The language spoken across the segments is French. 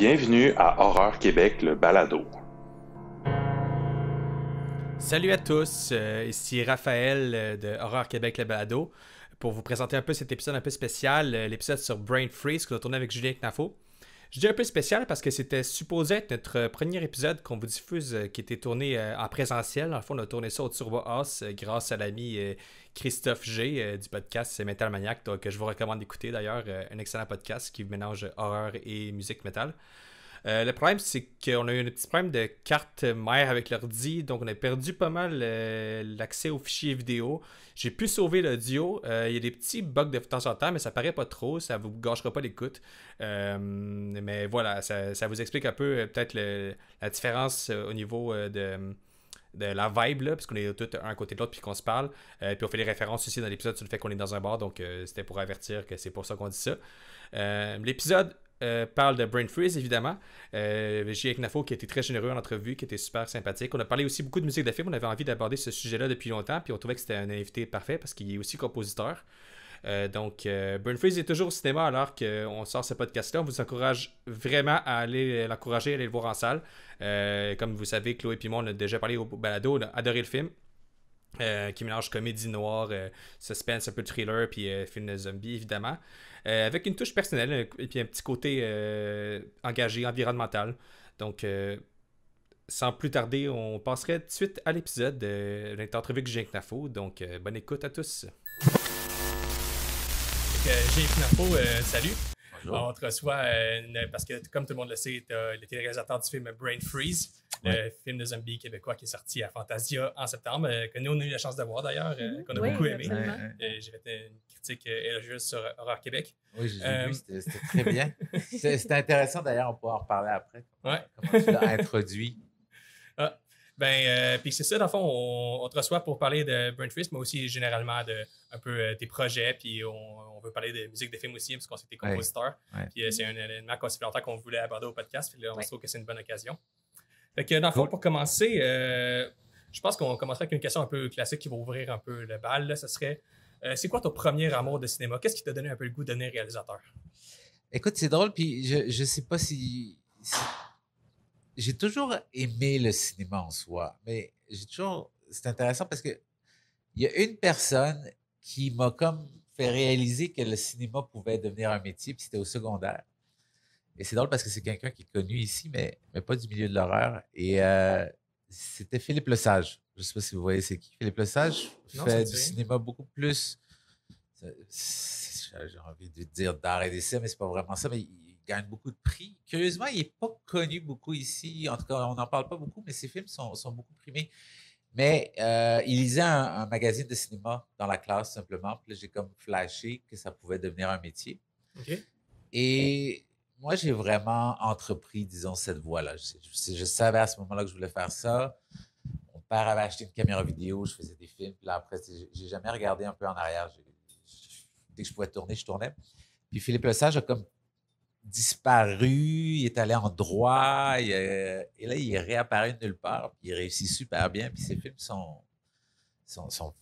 Bienvenue à Horreur Québec, le balado. Salut à tous, ici Raphaël de Horreur Québec le balado pour vous présenter un peu cet épisode un peu spécial, l'épisode sur Brain Freeze qu'on a tourné avec Julien Knafo. Je dis un peu spécial parce que c'était supposé être notre premier épisode qu'on vous diffuse qui était tourné en présentiel. En fait, on a tourné ça au Turbo House grâce à l'ami Christophe G du podcast Metal Maniac, que je vous recommande d'écouter d'ailleurs, un excellent podcast qui mélange horreur et musique metal. Le problème, c'est qu'on a eu un petit problème de carte mère avec l'ordi, donc on a perdu pas mal l'accès aux fichiers vidéo. J'ai pu sauver l'audio. Il y a des petits bugs de temps en temps, mais ça paraît pas trop, ça vous gâchera pas l'écoute. Mais voilà, ça vous explique un peu peut-être la différence au niveau de la vibe, là, parce qu'on est tous un à côté de l'autre puis qu'on se parle. Puis on fait des références aussi dans l'épisode sur le fait qu'on est dans un bar, donc c'était pour avertir que c'est pour ça qu'on dit ça. L'épisode parle de Brain Freeze, évidemment. J'ai avec Nafo qui a été très généreux en entrevue, qui était super sympathique. On a parlé aussi beaucoup de musique de film. On avait envie d'aborder ce sujet-là depuis longtemps, puis on trouvait que c'était un invité parfait parce qu'il est aussi compositeur. Brain Freeze est toujours au cinéma alors qu'on sort ce podcast-là. On vous encourage vraiment à aller l'encourager, à aller le voir en salle. Comme vous savez, Chloé et moi, on a déjà parlé au balado, on a adoré le film. Qui mélange comédie noire, suspense, un peu de thriller, puis film de zombies, évidemment. Avec une touche personnelle et puis un petit côté engagé, environnemental. Donc, sans plus tarder, on passerait tout de suite à l'épisode de notre entrevue avec Jean Knafo. Donc, bonne écoute à tous. Jean Knafo, salut. Bonjour. On te reçoit parce que, comme tout le monde le sait, tu es le réalisateur du film Brain Freeze, le film de zombies québécois qui est sorti à Fantasia en septembre, que nous, on a eu la chance de voir d'ailleurs, qu'on a beaucoup aimé. J'ai fait une critique élogieuse sur Horreur Québec. Oui, j'ai vu, c'était très bien. C'était intéressant d'ailleurs, on pourra en reparler après. Ouais. Comment tu l'as introduit. Puis c'est ça, dans le fond, on te reçoit pour parler de Brain Freeze, mais aussi généralement de un peu tes projets, puis on veut parler de musique de film aussi, parce qu'on s'était compositeur. Ouais. Puis c'est un élément qu'on s'est fait longtemps qu'on voulait aborder au podcast, puis là, on se trouve que c'est une bonne occasion. Fait que dans le fond, pour commencer, je pense qu'on commencerait avec une question un peu classique qui va ouvrir un peu le bal. Là. Ça serait, c'est quoi ton premier amour de cinéma? Qu'est-ce qui t'a donné un peu le goût de devenir réalisateur? Écoute, c'est drôle, puis je sais pas si j'ai toujours aimé le cinéma en soi, mais c'est intéressant parce que il y a une personne qui m'a comme fait réaliser que le cinéma pouvait devenir un métier, puis c'était au secondaire. Et c'est drôle parce que c'est quelqu'un qui est connu ici, mais pas du milieu de l'horreur. Et c'était Philippe Lesage. Je ne sais pas si vous voyez c'est qui. Philippe Lesage fait du cinéma beaucoup plus, j'ai envie de dire d'art et d'essai, mais c'est pas vraiment ça, mais il gagne beaucoup de prix. Curieusement, il n'est pas connu beaucoup ici. En tout cas, on n'en parle pas beaucoup, mais ses films sont beaucoup primés. Mais il lisait un magazine de cinéma dans la classe, simplement. Puis là, j'ai comme flashé que ça pouvait devenir un métier. OK. Et moi, j'ai vraiment entrepris, disons, cette voie-là. Je savais à ce moment-là que je voulais faire ça. Mon père avait acheté une caméra vidéo, je faisais des films. Puis là, après, j'ai jamais regardé un peu en arrière. Dès que je pouvais tourner, je tournais. Puis Philippe Lesage a comme disparu, il est allé en droit, et là, il est réapparu de nulle part, puis il réussit super bien, puis ses films sont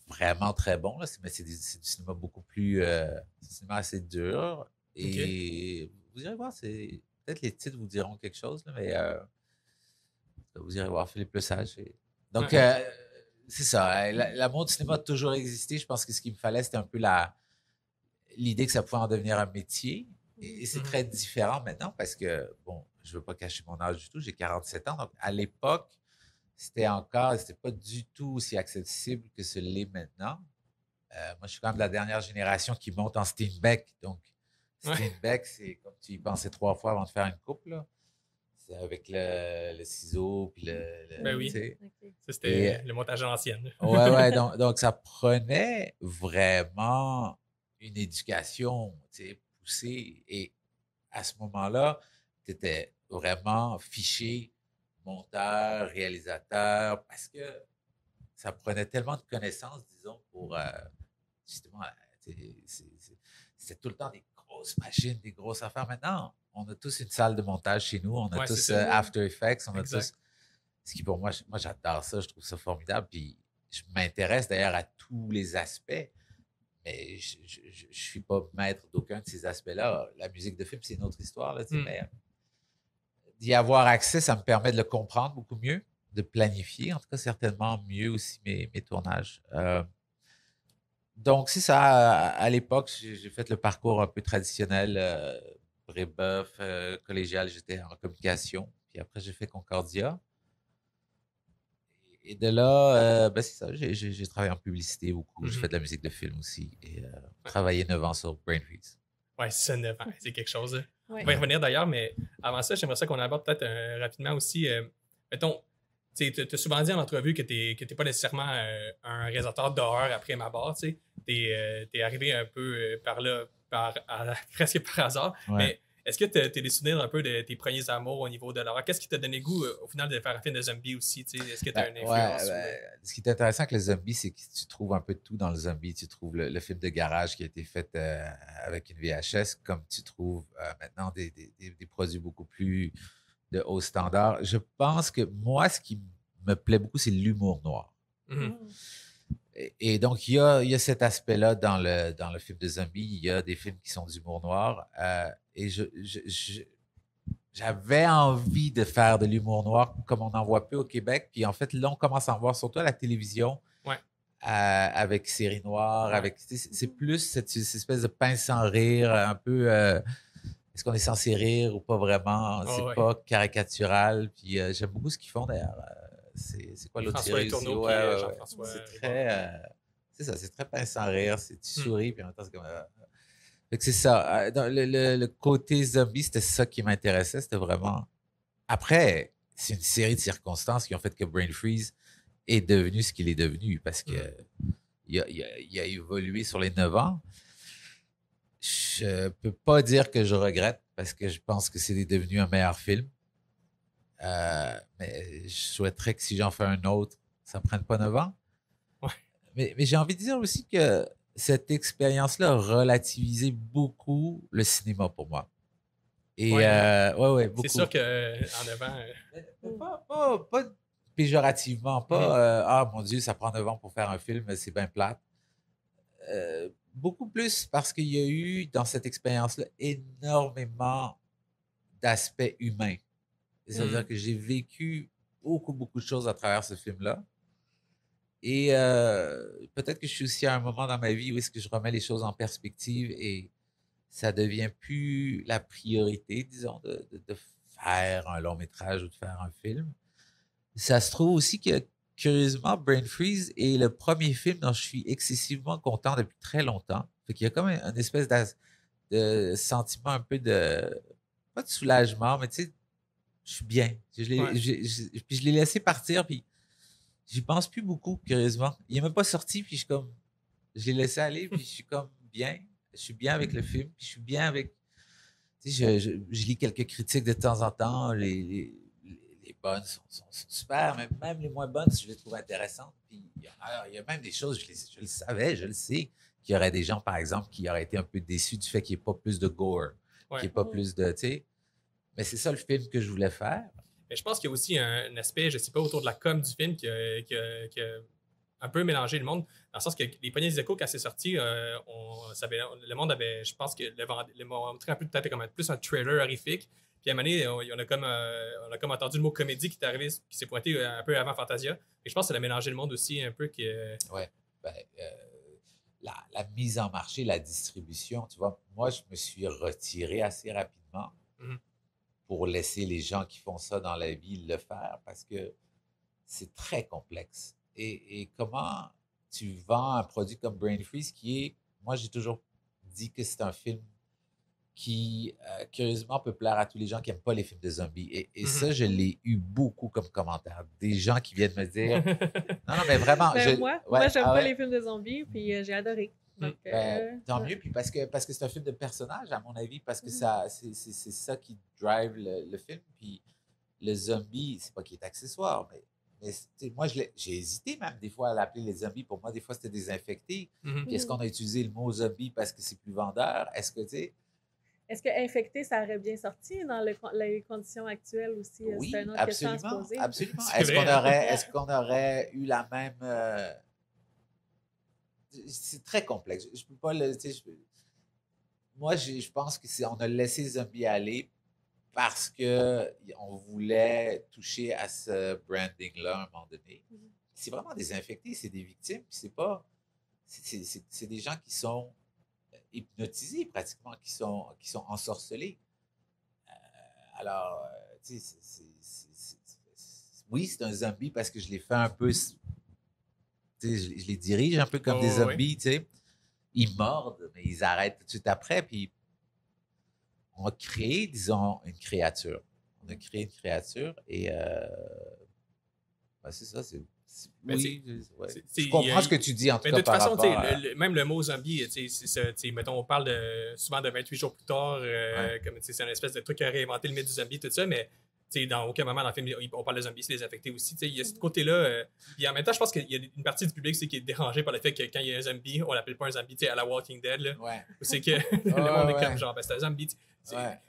vraiment très bons, là. Mais c'est du cinéma beaucoup plus, c'est du cinéma assez dur, et vous irez voir, peut-être les titres vous diront quelque chose, là, mais vous irez voir Philippe Lesage. Donc, c'est ça, l'amour du cinéma a toujours existé. Je pense que ce qu'il me fallait, c'était un peu l'idée que ça pouvait en devenir un métier. Et c'est très différent maintenant parce que, bon, je ne veux pas cacher mon âge du tout, j'ai 47 ans. Donc, à l'époque, c'était pas du tout aussi accessible que ce l'est maintenant. Moi, je suis quand même de la dernière génération qui monte en Steenbeck. Donc, Steenbeck, c'est comme tu y pensais 3 fois avant de faire une coupe, là. C'est avec le ciseau, puis Ben oui. Okay. Ça, c'était le montage à l'ancienne. Ouais. Donc, ça prenait vraiment une éducation, poussée. Et à ce moment-là, tu étais vraiment fiché monteur, réalisateur, parce que ça prenait tellement de connaissances, disons, pour justement, c'était tout le temps des grosses machines, des grosses affaires. Maintenant, on a tous une salle de montage chez nous, on a tous After Effects, on a tous. Ce qui pour moi, j'adore ça, je trouve ça formidable. Puis je m'intéresse d'ailleurs à tous les aspects, mais je ne suis pas maître d'aucun de ces aspects-là. La musique de film, c'est une autre histoire, là, mais d'y avoir accès, ça me permet de le comprendre beaucoup mieux, de planifier, en tout cas certainement mieux aussi mes tournages. Donc, c'est ça. À l'époque, j'ai fait le parcours un peu traditionnel, Brébeuf, collégial, j'étais en communication. Puis après, j'ai fait Concordia. Et de là, ben c'est ça, j'ai travaillé en publicité beaucoup. J'ai fait Mhm. de la musique de film aussi. Et Ouais, travaillé 9 ans sur Brain Freeze. ouais, ça, 9 ans, c'est quelque chose. On Ouais. va y Ouais. revenir d'ailleurs, mais avant ça, j'aimerais ça qu'on aborde peut-être rapidement aussi. Mettons, tu as souvent dit en entrevue que tu n'es pas nécessairement un réalisateur d'horreur après ma barre. Tu es arrivé un peu par là, presque par hasard. Ouais. Mais est-ce que tu as des souvenirs un peu de tes premiers amours au niveau de l'horreur? Qu'est-ce qui t'a donné goût au final de faire un film de zombie aussi? Tu sais? Est-ce que tu as une influence? Ce qui est intéressant avec le zombie, c'est que tu trouves un peu de tout dans le zombie. Tu trouves le film de garage qui a été fait avec une VHS, comme tu trouves maintenant des produits beaucoup plus de haut standard. Je pense que moi, ce qui me plaît beaucoup, c'est l'humour noir. Mhm. Et donc, il y a cet aspect-là dans le film de zombie. Il y a des films qui sont d'humour noir. Et j'avais envie de faire de l'humour noir comme on n'en voit peu au Québec. Puis en fait, là, on commence à en voir surtout à la télévision. Ouais. Avec séries noires, Ouais. avec c'est plus cette espèce de pince sans rire, un peu est-ce qu'on est censé rire ou pas vraiment? Oh, C'est ouais. pas caricatural. Puis j'aime beaucoup ce qu'ils font d'ailleurs. C'est quoi l'autre François série Letourneau aussi? puis Ouais. Jean-François C'est Rivard. très c'est ça, c'est très pince sans rire. Tu souris, puis en même temps, c'est comme. Fait que c'est ça. Dans le côté zombie, c'était ça qui m'intéressait. C'était vraiment. Après, c'est une série de circonstances qui ont fait que Brain Freeze est devenu ce qu'il est devenu parce que il a évolué sur les 9 ans. Je peux pas dire que je regrette parce que je pense que c'est devenu un meilleur film. Mais je souhaiterais que si j'en fais un autre, ça ne prenne pas 9 ans. Ouais. Mais j'ai envie de dire aussi que cette expérience-là a relativisé beaucoup le cinéma pour moi. Et Ouais, beaucoup. c'est sûr qu'en 9 ans. Pas péjorativement, pas mon Dieu, ça prend 9 ans pour faire un film, c'est bien plate. Beaucoup plus parce qu'il y a eu dans cette expérience-là énormément d'aspects humains. C'est-à-dire que j'ai vécu beaucoup de choses à travers ce film-là. Et peut-être que je suis aussi à un moment dans ma vie où est-ce que je remets les choses en perspective et ça devient plus la priorité, disons, de faire un long métrage ou de faire un film. Ça se trouve aussi que, curieusement, Brain Freeze est le premier film dont je suis excessivement content depuis très longtemps. Fait qu'il y a comme une espèce de sentiment un peu de, pas de soulagement, mais tu sais, je suis bien. Puis je l'ai laissé partir, puis j'y pense plus beaucoup, curieusement. Il n'est même pas sorti, puis je l'ai laissé aller, puis je suis comme bien. Je suis bien avec le film, puis je suis bien avec. Tu sais, je lis quelques critiques de temps en temps. Les bonnes sont super, mais même les moins bonnes, je les trouve intéressantes. Puis il y a même des choses, je le savais, je le sais, qu'il y aurait des gens, par exemple, qui auraient été un peu déçus du fait qu'il n'y ait pas plus de gore, qu'il n'y ait pas plus de. Tu sais, mais c'est ça le film que je voulais faire. Mais je pense qu'il y a aussi un aspect, je ne sais pas, autour de la com du film qui a un peu mélangé le monde, dans le sens que les premiers échos, quand c'est sorti, le monde avait, je pense que le montré un peu peut-être comme plus un trailer horrifique. Puis à un moment donné, on a comme entendu le mot comédie qui est arrivé, qui s'est pointé un peu avant Fantasia. Et je pense que ça a mélangé le monde aussi un peu. Ouais. La mise en marché, la distribution, tu vois, moi, je me suis retiré assez rapidement pour laisser les gens qui font ça dans la vie le faire parce que c'est très complexe. Et comment tu vends un produit comme Brain Freeze qui est, moi, j'ai toujours dit que c'est un film qui, curieusement, peut plaire à tous les gens qui n'aiment pas les films de zombies. Et ça, je l'ai eu beaucoup comme commentaire. Des gens qui viennent me dire... Non, mais vraiment... Moi, j'aime pas les films de zombies, puis j'ai adoré. Donc, tant mieux, puis parce que c'est un film de personnage, à mon avis, parce que c'est ça qui drive le film. Puis le zombie, c'est pas qu'il est accessoire, mais moi, j'ai hésité même des fois à l'appeler les zombies. Pour moi, des fois, c'était des infectés. Puis est-ce qu'on a utilisé le mot zombie parce que c'est plus vendeur? Est-ce que, tu sais... Est-ce que infecté, ça aurait bien sorti dans les conditions actuelles aussi? Oui, c'est une autre absolument, question à se poser. absolument. C'est Est-ce qu'on aurait eu la même... C'est très complexe. Je peux pas le... Moi, je pense que on a laissé Zombie aller parce qu'on voulait toucher à ce branding-là à un moment donné. C'est vraiment des infectés, c'est des victimes, puis c'est pas... C'est des gens qui sont hypnotisés pratiquement, qui sont ensorcelés. Alors, tu sais, oui, c'est un zombie parce que je les fais un peu... Tu sais, je les dirige un peu comme des zombies, tu sais. Ils mordent, mais ils arrêtent tout de suite après, puis on a créé, disons, une créature. On a créé une créature et ben c'est ça, oui, je comprends ce que tu dis en tout cas. Mais de toute façon, à... même le mot zombie, mettons, on parle souvent de 28 jours plus tard, comme c'est une espèce de truc qui a réinventé le mythe du zombie, tout ça, mais dans aucun moment dans le film, on parle de zombies, c'est les infectés aussi. Il y a ce côté-là. Puis en même temps, je pense qu'il y a une partie du public qui est dérangée par le fait que quand il y a un zombie, on l'appelle pas un zombie à la Walking Dead. Là, c'est que le monde est comme genre, ben, c'est un zombie.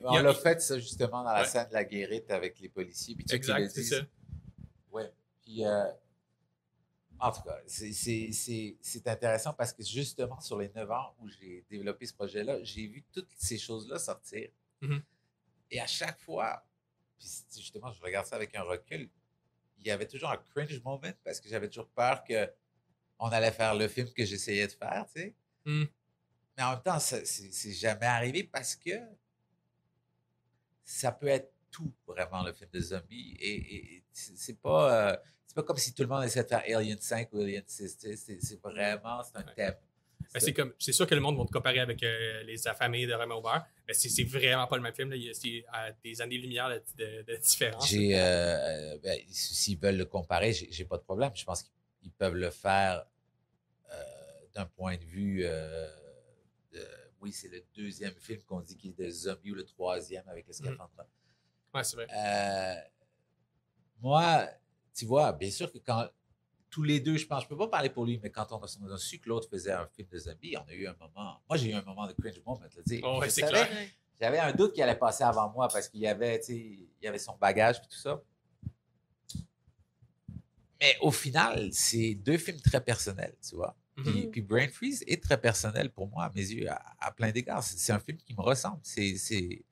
On l'a fait ça justement dans la scène de la guérite avec les policiers. Puis exact, c'est ça. Ouais. Puis en tout cas, c'est intéressant parce que justement, sur les 9 ans où j'ai développé ce projet-là, j'ai vu toutes ces choses-là sortir. Et à chaque fois, puis justement, je regarde ça avec un recul, il y avait toujours un cringe moment parce que j'avais toujours peur qu'on allait faire le film que j'essayais de faire, tu sais. Mais en même temps, c'est jamais arrivé parce que ça peut être tout, vraiment, le film de zombies. Et c'est pas comme si tout le monde essayait de faire Alien 5 ou Alien 6. C'est vraiment, c'est un thème. C'est sûr que le monde va te comparer avec Les Affamés de Raymond Aubert, mais c'est vraiment pas le même film. C'est à des années-lumière de différence. S'ils veulent le comparer, j'ai pas de problème. Je pense qu'ils peuvent le faire d'un point de vue... oui, c'est le deuxième film qu'on dit qu'il est de zombie ou le troisième avec le scaphandre. Ouais, c'est vrai. Moi, tu vois, bien sûr que quand tous les deux, je pense, je peux pas parler pour lui, mais quand on a su que l'autre faisait un film de zombie, on a eu un moment. Moi, j'ai eu un moment de cringe moment. C'est clair. J'avais un doute qu'il allait passer avant moi parce qu'il y avait, il avait son bagage et tout ça. Mais au final, c'est deux films très personnels, tu vois. Puis Brain Freeze est très personnel pour moi, à mes yeux, à plein d'égards. C'est un film qui me ressemble. Il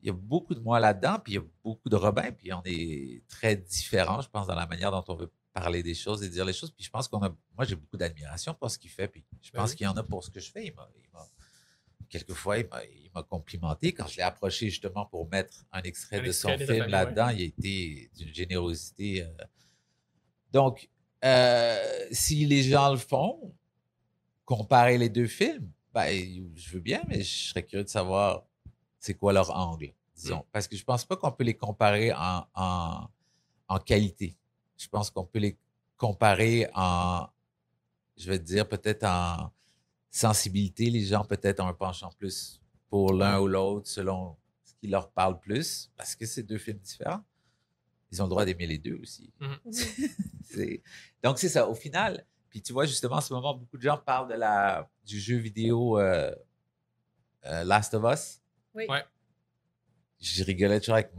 y a beaucoup de moi là-dedans, puis il y a beaucoup de Robin, puis on est très différents, je pense, dans la manière dont on veut parler des choses et dire les choses. Puis je pense moi, j'ai beaucoup d'admiration pour ce qu'il fait, puis je pense qu'il y en a pour ce que je fais. Quelquefois, il m'a complimenté. Quand je l'ai approché justement pour mettre un extrait de son film là-dedans, il a été d'une générosité. Donc, si les gens le font, comparer les deux films, ben, je veux bien, mais je serais curieux de savoir c'est quoi leur angle, disons. Parce que je pense pas qu'on peut les comparer en qualité. Je pense qu'on peut les comparer je vais te dire, peut-être en sensibilité. Les gens peut-être ont un penchant plus pour l'un ou l'autre selon ce qui leur parle plus, parce que c'est deux films différents. Ils ont le droit d'aimer les deux aussi. Donc, c'est ça. Au final, puis tu vois, justement, en ce moment, beaucoup de gens parlent du jeu vidéo Last of Us. Oui. Ouais. Je rigolais toujours avec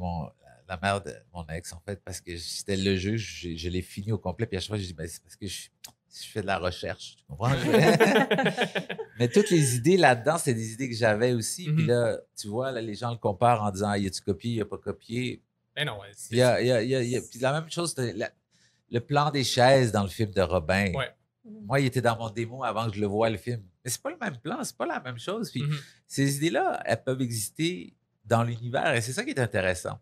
la mère de mon ex, en fait, parce que c'était le jeu, je l'ai fini au complet, puis à chaque fois, je dis, ben, c'est parce que je fais de la recherche, tu comprends? Mais toutes les idées là-dedans, c'est des idées que j'avais aussi. Puis là, tu vois, là, les gens le comparent en disant, ah, y a-tu copié, y a pas copié? Ben non, puis la même chose, le plan des chaises dans le film de Robin. Ouais. Moi, il était dans mon démo avant que je le voie le film. Mais c'est pas le même plan, c'est pas la même chose. Puis ces idées-là, elles peuvent exister dans l'univers et c'est ça qui est intéressant.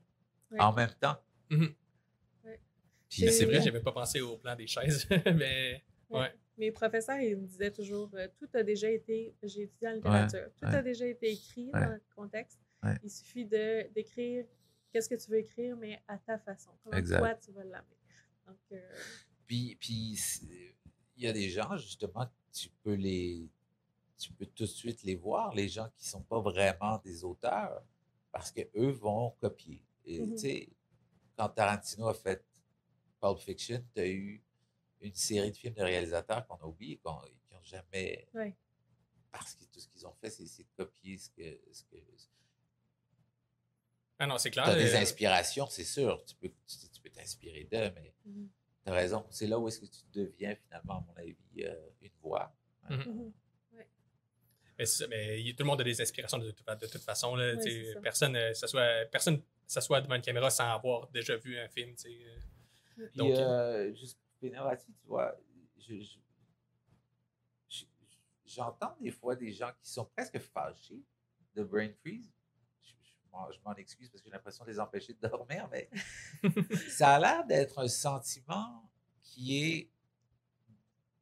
En même temps. Ouais. Puis c'est vrai, j'avais pas pensé au plan des chaises, mais ouais. Mes professeurs, ils me disaient toujours tout a déjà été, j'ai étudié en littérature, tout a déjà été écrit dans le contexte. Il suffit d'écrire qu'est-ce que tu veux écrire, mais à ta façon. Comment toi, tu vas l'amener. Donc, Puis il y a des gens, justement, tu peux tout de suite les voir, les gens qui ne sont pas vraiment des auteurs, parce qu'eux vont copier. Et tu sais, quand Tarantino a fait Pulp Fiction, tu as eu une série de films de réalisateurs qu'on a oubliés, qui n'ont jamais... Parce que tout ce qu'ils ont fait, c'est de copier ce que... Ah non, c'est clair. Tu as des inspirations, c'est sûr. Tu peux t'inspirer d'eux, mais tu as raison. C'est là où est-ce que tu deviens, finalement, à mon avis, une voix. Mais tout le monde a des inspirations de toute façon. Là, Ouais, personne s'assoit devant une caméra sans avoir déjà vu un film. Donc, juste pour finir là-dessus, tu vois, j'entends des fois des gens qui sont presque fâchés de brain freeze. Je m'en excuse parce que j'ai l'impression de les empêcher de dormir, mais ça a l'air d'être un sentiment qui est...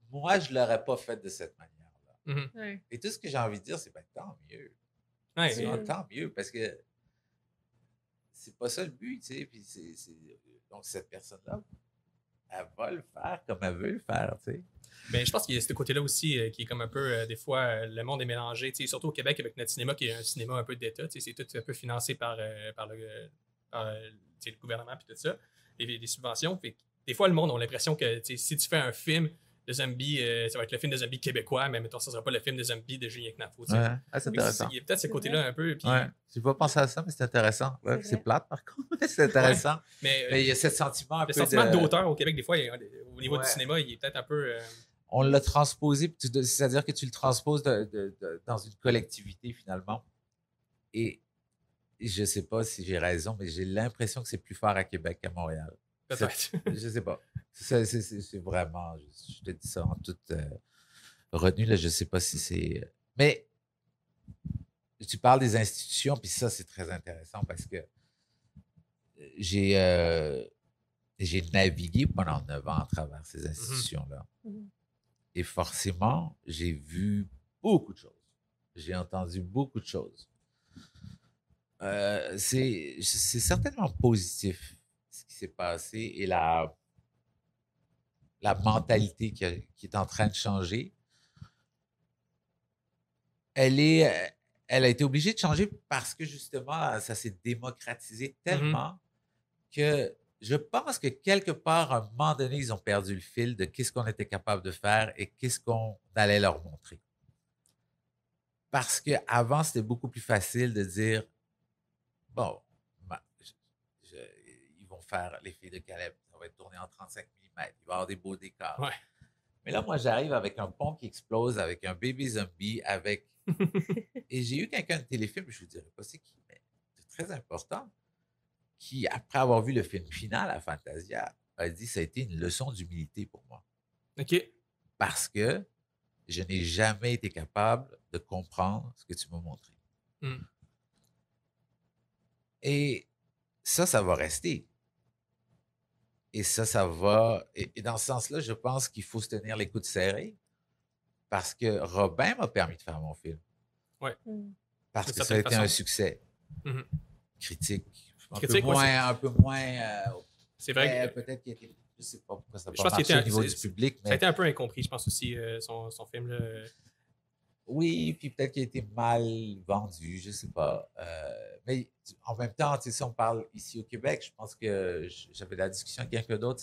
Moi, je ne l'aurais pas fait de cette manière-là. Ouais. Et tout ce que j'ai envie de dire, c'est tant mieux. Ouais, Tant mieux, parce que c'est pas ça le but, tu sais. Puis donc, cette personne-là, elle va le faire comme elle veut le faire, tu sais. Ben, je pense qu'il y a ce côté-là aussi qui est comme un peu, des fois, le monde est mélangé. Surtout au Québec, avec notre cinéma, qui est un cinéma un peu d'État. C'est tout un peu financé par le gouvernement et tout ça, les subventions. Fait que, des fois, le monde a l'impression que si tu fais un film de zombies, ça va être le film de zombies québécois, mais mettons, ça ne sera pas le film de zombies de Julien Knafo. Ouais. C'est intéressant. Il y a peut-être ce côté-là un peu. Puis... Ouais. Je n'ai pas pensé à ça, mais c'est intéressant. Ouais, c'est plate, par contre, mais c'est intéressant. Ouais. Mais il y a ce sentiment le sentiment d'auteur au Québec, des fois, au niveau du cinéma, il est peut-être un peu... On l'a transposé, c'est-à-dire que tu le transposes dans une collectivité, finalement. Et je ne sais pas si j'ai raison, mais j'ai l'impression que c'est plus fort à Québec qu'à Montréal. Peut-être. Je ne sais pas. C'est vraiment, je te dis ça en toute retenue, là, je ne sais pas si c'est... Mais tu parles des institutions, puis ça, c'est très intéressant parce que j'ai navigué pendant 9 ans à travers ces institutions-là. Et forcément, j'ai vu beaucoup de choses. J'ai entendu beaucoup de choses. C'est certainement positif ce qui s'est passé et la mentalité qui est en train de changer. Elle a été obligée de changer parce que justement, ça s'est démocratisé tellement que je pense que quelque part, à un moment donné, ils ont perdu le fil de qu'est-ce qu'on était capable de faire et qu'est-ce qu'on allait leur montrer. Parce qu'avant, c'était beaucoup plus facile de dire, bon, ils vont faire Les Filles de Caleb, ça va être tourné en 35 mm, il va y avoir des beaux décors. Ouais. Mais là, moi, j'arrive avec un pont qui explose, avec un bébé zombie, et j'ai eu quelqu'un de téléfilm, je ne vous dirai pas c'est qui, mais c'est très important, qui, après avoir vu le film final à Fantasia, a dit ça a été une leçon d'humilité pour moi. OK. Parce que je n'ai jamais été capable de comprendre ce que tu m'as montré. Et ça va rester. Et ça va... Et dans ce sens-là, je pense qu'il faut se tenir les coudes serrés parce que Robin m'a permis de faire mon film. Oui. Parce que ça a été un succès. Critique. Un peu moins... c'est vrai. Peut-être qu'il était... Je ne sais pas pourquoi ça n'a pas marché au niveau du public. Mais... Ça a été un peu incompris, je pense aussi, son film-là. Oui, puis peut-être qu'il a été mal vendu, je ne sais pas. Mais en même temps, si on parle ici au Québec, je pense que j'avais la discussion avec quelqu'un d'autre.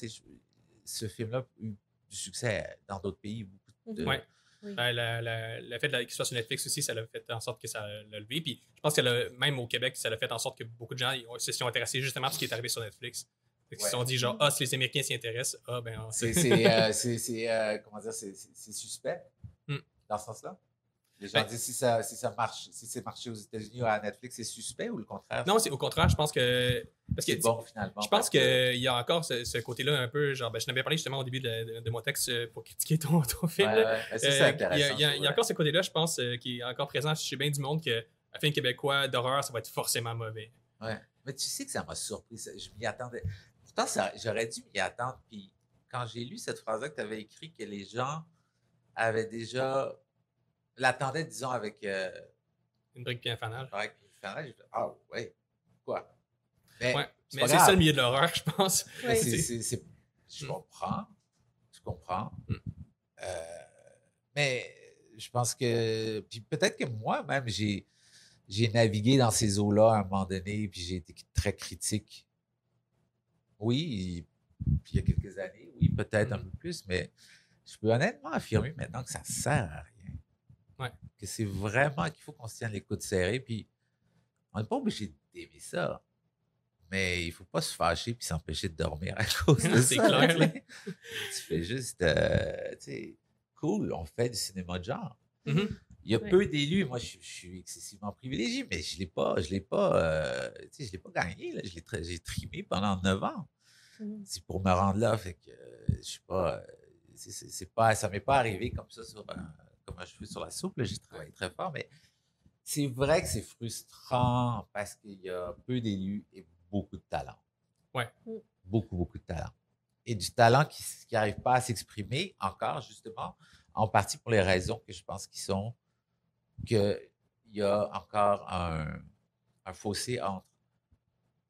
Ce film-là a eu du succès dans d'autres pays. Oui. Ben, le fait qu'il soit sur Netflix aussi, ça l'a fait en sorte que ça l'a levé. Puis je pense que même au Québec, ça l'a fait en sorte que beaucoup de gens se sont intéressés justement à ce qui est arrivé sur Netflix. Ils se sont dit genre, si les Américains s'y intéressent, ben... comment dire, c'est suspect dans ce sens-là? Les gens disent si ça marche, si c'est marché aux États-Unis ou à Netflix, c'est suspect ou le contraire? Non, c'est au contraire, je pense que... c'est bon, finalement. Je pense qu'il y a encore ce côté-là un peu, genre, je n'avais parlé justement au début de mon texte pour critiquer ton film. C'est intéressant. Il y a encore ce côté-là, je pense, qui est encore présent chez bien du monde, qu'un film québécois d'horreur, ça va être forcément mauvais. Ouais. Mais tu sais que ça m'a surpris. Je m'y attendais. Pourtant, j'aurais dû m'y attendre. Puis quand j'ai lu cette phrase-là que tu avais écrite, que les gens avaient déjà... l'attendaient, disons, avec... une brique puis un fanal. Avec une fanal, j'ai fait, ouais, quoi? Mais c'est ça le milieu de l'horreur, je pense. Ouais. Je comprends. Mais je pense que... Puis peut-être que moi-même, j'ai navigué dans ces eaux-là à un moment donné, puis j'ai été très critique. Oui, puis il y a quelques années, oui, peut-être un peu plus, mais je peux honnêtement affirmer maintenant que ça ne sert à rien. Ouais. Que c'est vraiment qu'il faut qu'on se tienne les coudes serrés, puis on n'est pas obligé d'aimer ça, mais il ne faut pas se fâcher puis s'empêcher de dormir à cause de ça. C'est clair, là. Tu fais juste, tu sais, cool, on fait du cinéma de genre. Il y a peu d'élus. Moi, je suis excessivement privilégié, mais je l'ai pas gagné. Là. J'ai trimé pendant 9 ans. C'est pour me rendre là. Fait que je suis pas. Ça m'est pas arrivé comme ça comme un cheveu sur la soupe. J'ai travaillé très fort, mais c'est vrai que c'est frustrant parce qu'il y a peu d'élus et beaucoup de talent. Ouais. Beaucoup, beaucoup de talent. Et du talent qui n'arrive pas à s'exprimer encore, justement, en partie pour les raisons que je pense qui sont qu'il y a encore un fossé entre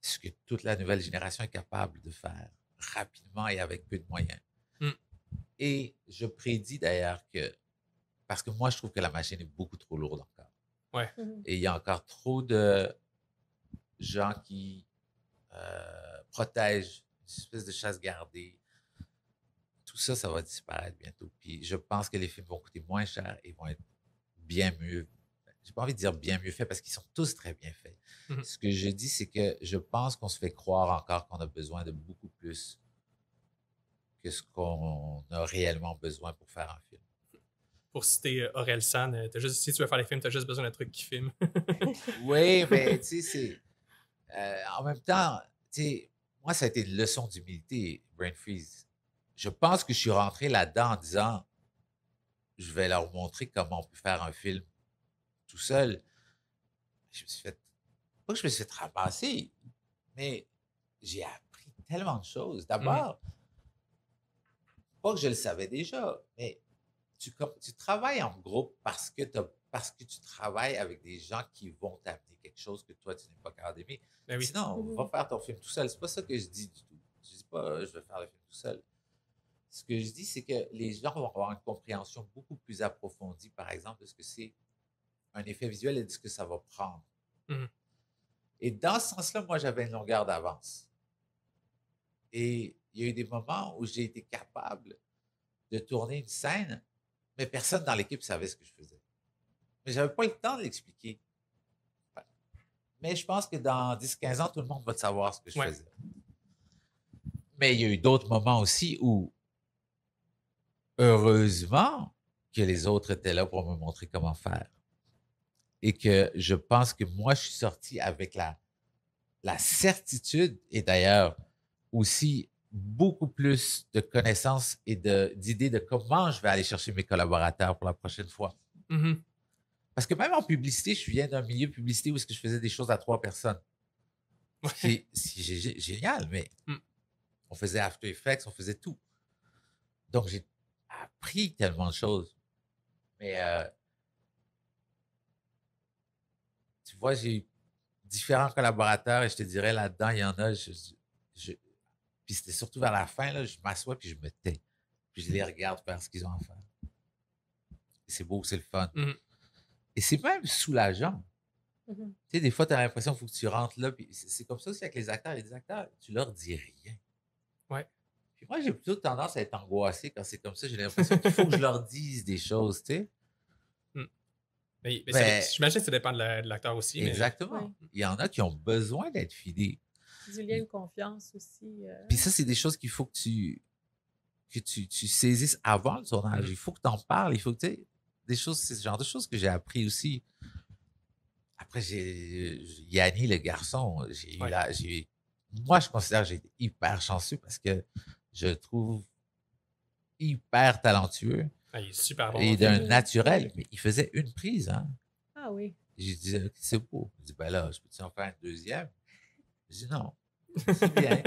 ce que toute la nouvelle génération est capable de faire rapidement et avec peu de moyens. Et je prédis d'ailleurs que, parce que moi, je trouve que la machine est beaucoup trop lourde encore. Ouais. Et il y a encore trop de gens qui protègent une espèce de chasse gardée. Tout ça, ça va disparaître bientôt. Puis je pense que les films vont coûter moins cher et vont être bien mieux. J'ai pas envie de dire bien mieux faits parce qu'ils sont tous très bien faits. Ce que je dis, c'est que je pense qu'on se fait croire encore qu'on a besoin de beaucoup plus que ce qu'on a réellement besoin pour faire un film. Pour citer Aurel San, si tu veux faire les films, tu as juste besoin d'un truc qui filme. Oui, mais tu sais, c'est... en même temps, tu sais, moi, ça a été une leçon d'humilité, Brain Freeze. Je pense que je suis rentré là-dedans en disant, je vais leur montrer comment on peut faire un film tout seul. Je me suis fait... Pas que je me suis fait ramasser, mais j'ai appris tellement de choses. D'abord, pas que je le savais déjà, mais tu travailles en groupe parce que tu travailles avec des gens qui vont t'amener quelque chose que toi, tu n'es pas capable d'aimer. Ben oui. Sinon, va faire ton film tout seul. C'est pas ça que je dis du tout. Je dis pas, je vais faire le film tout seul. Ce que je dis, c'est que les gens vont avoir une compréhension beaucoup plus approfondie, par exemple, de ce que c'est un effet visuel et de ce que ça va prendre. Et dans ce sens-là, moi, j'avais une longueur d'avance. Et il y a eu des moments où j'ai été capable de tourner une scène, mais personne dans l'équipe savait ce que je faisais. Mais je n'avais pas eu le temps de l'expliquer. Mais je pense que dans 10-15 ans, tout le monde va savoir ce que je faisais. Mais il y a eu d'autres moments aussi où, heureusement, que les autres étaient là pour me montrer comment faire. Et que je pense que moi, je suis sorti avec la certitude, et d'ailleurs aussi beaucoup plus de connaissances et d'idées de comment je vais aller chercher mes collaborateurs pour la prochaine fois. Parce que même en publicité, je viens d'un milieu publicité où est-ce que je faisais des choses à 3 personnes. C'est génial, mais on faisait After Effects, on faisait tout. Donc, j'ai appris tellement de choses. Mais tu vois, j'ai eu différents collaborateurs et je te dirais, là-dedans, il y en a, puis c'était surtout vers la fin, là, je m'assois puis je me tais. Puis je les regarde faire ce qu'ils ont à faire. C'est beau, c'est le fun. Et c'est même soulageant. Tu sais, des fois, tu as l'impression qu'il faut que tu rentres là. Puis c'est comme ça aussi avec les acteurs. Les acteurs, tu leur dis rien. Ouais. Puis moi, j'ai plutôt tendance à être angoissé quand c'est comme ça. J'ai l'impression qu'il faut que je leur dise des choses, tu sais. Mais j'imagine que ça dépend de l'acteur aussi. Exactement. Mais... Il y en a qui ont besoin d'être filés. Du lien de confiance aussi. Puis ça, c'est des choses qu'il faut que tu saisisses avant le tournage. Il faut que tu en parles. Il faut que tu sais, c'est ce genre de choses que j'ai appris aussi. Après, Yanni, le garçon, moi, je considère que j'ai été hyper chanceux parce que je le trouve hyper talentueux. Il est super bon. Et d'un naturel. Mais il faisait une prise, hein. Ah oui. J'ai dit, c'est beau. Je dis, ben là, je peux-tu en faire une deuxième? Je dis, non. C'est bien.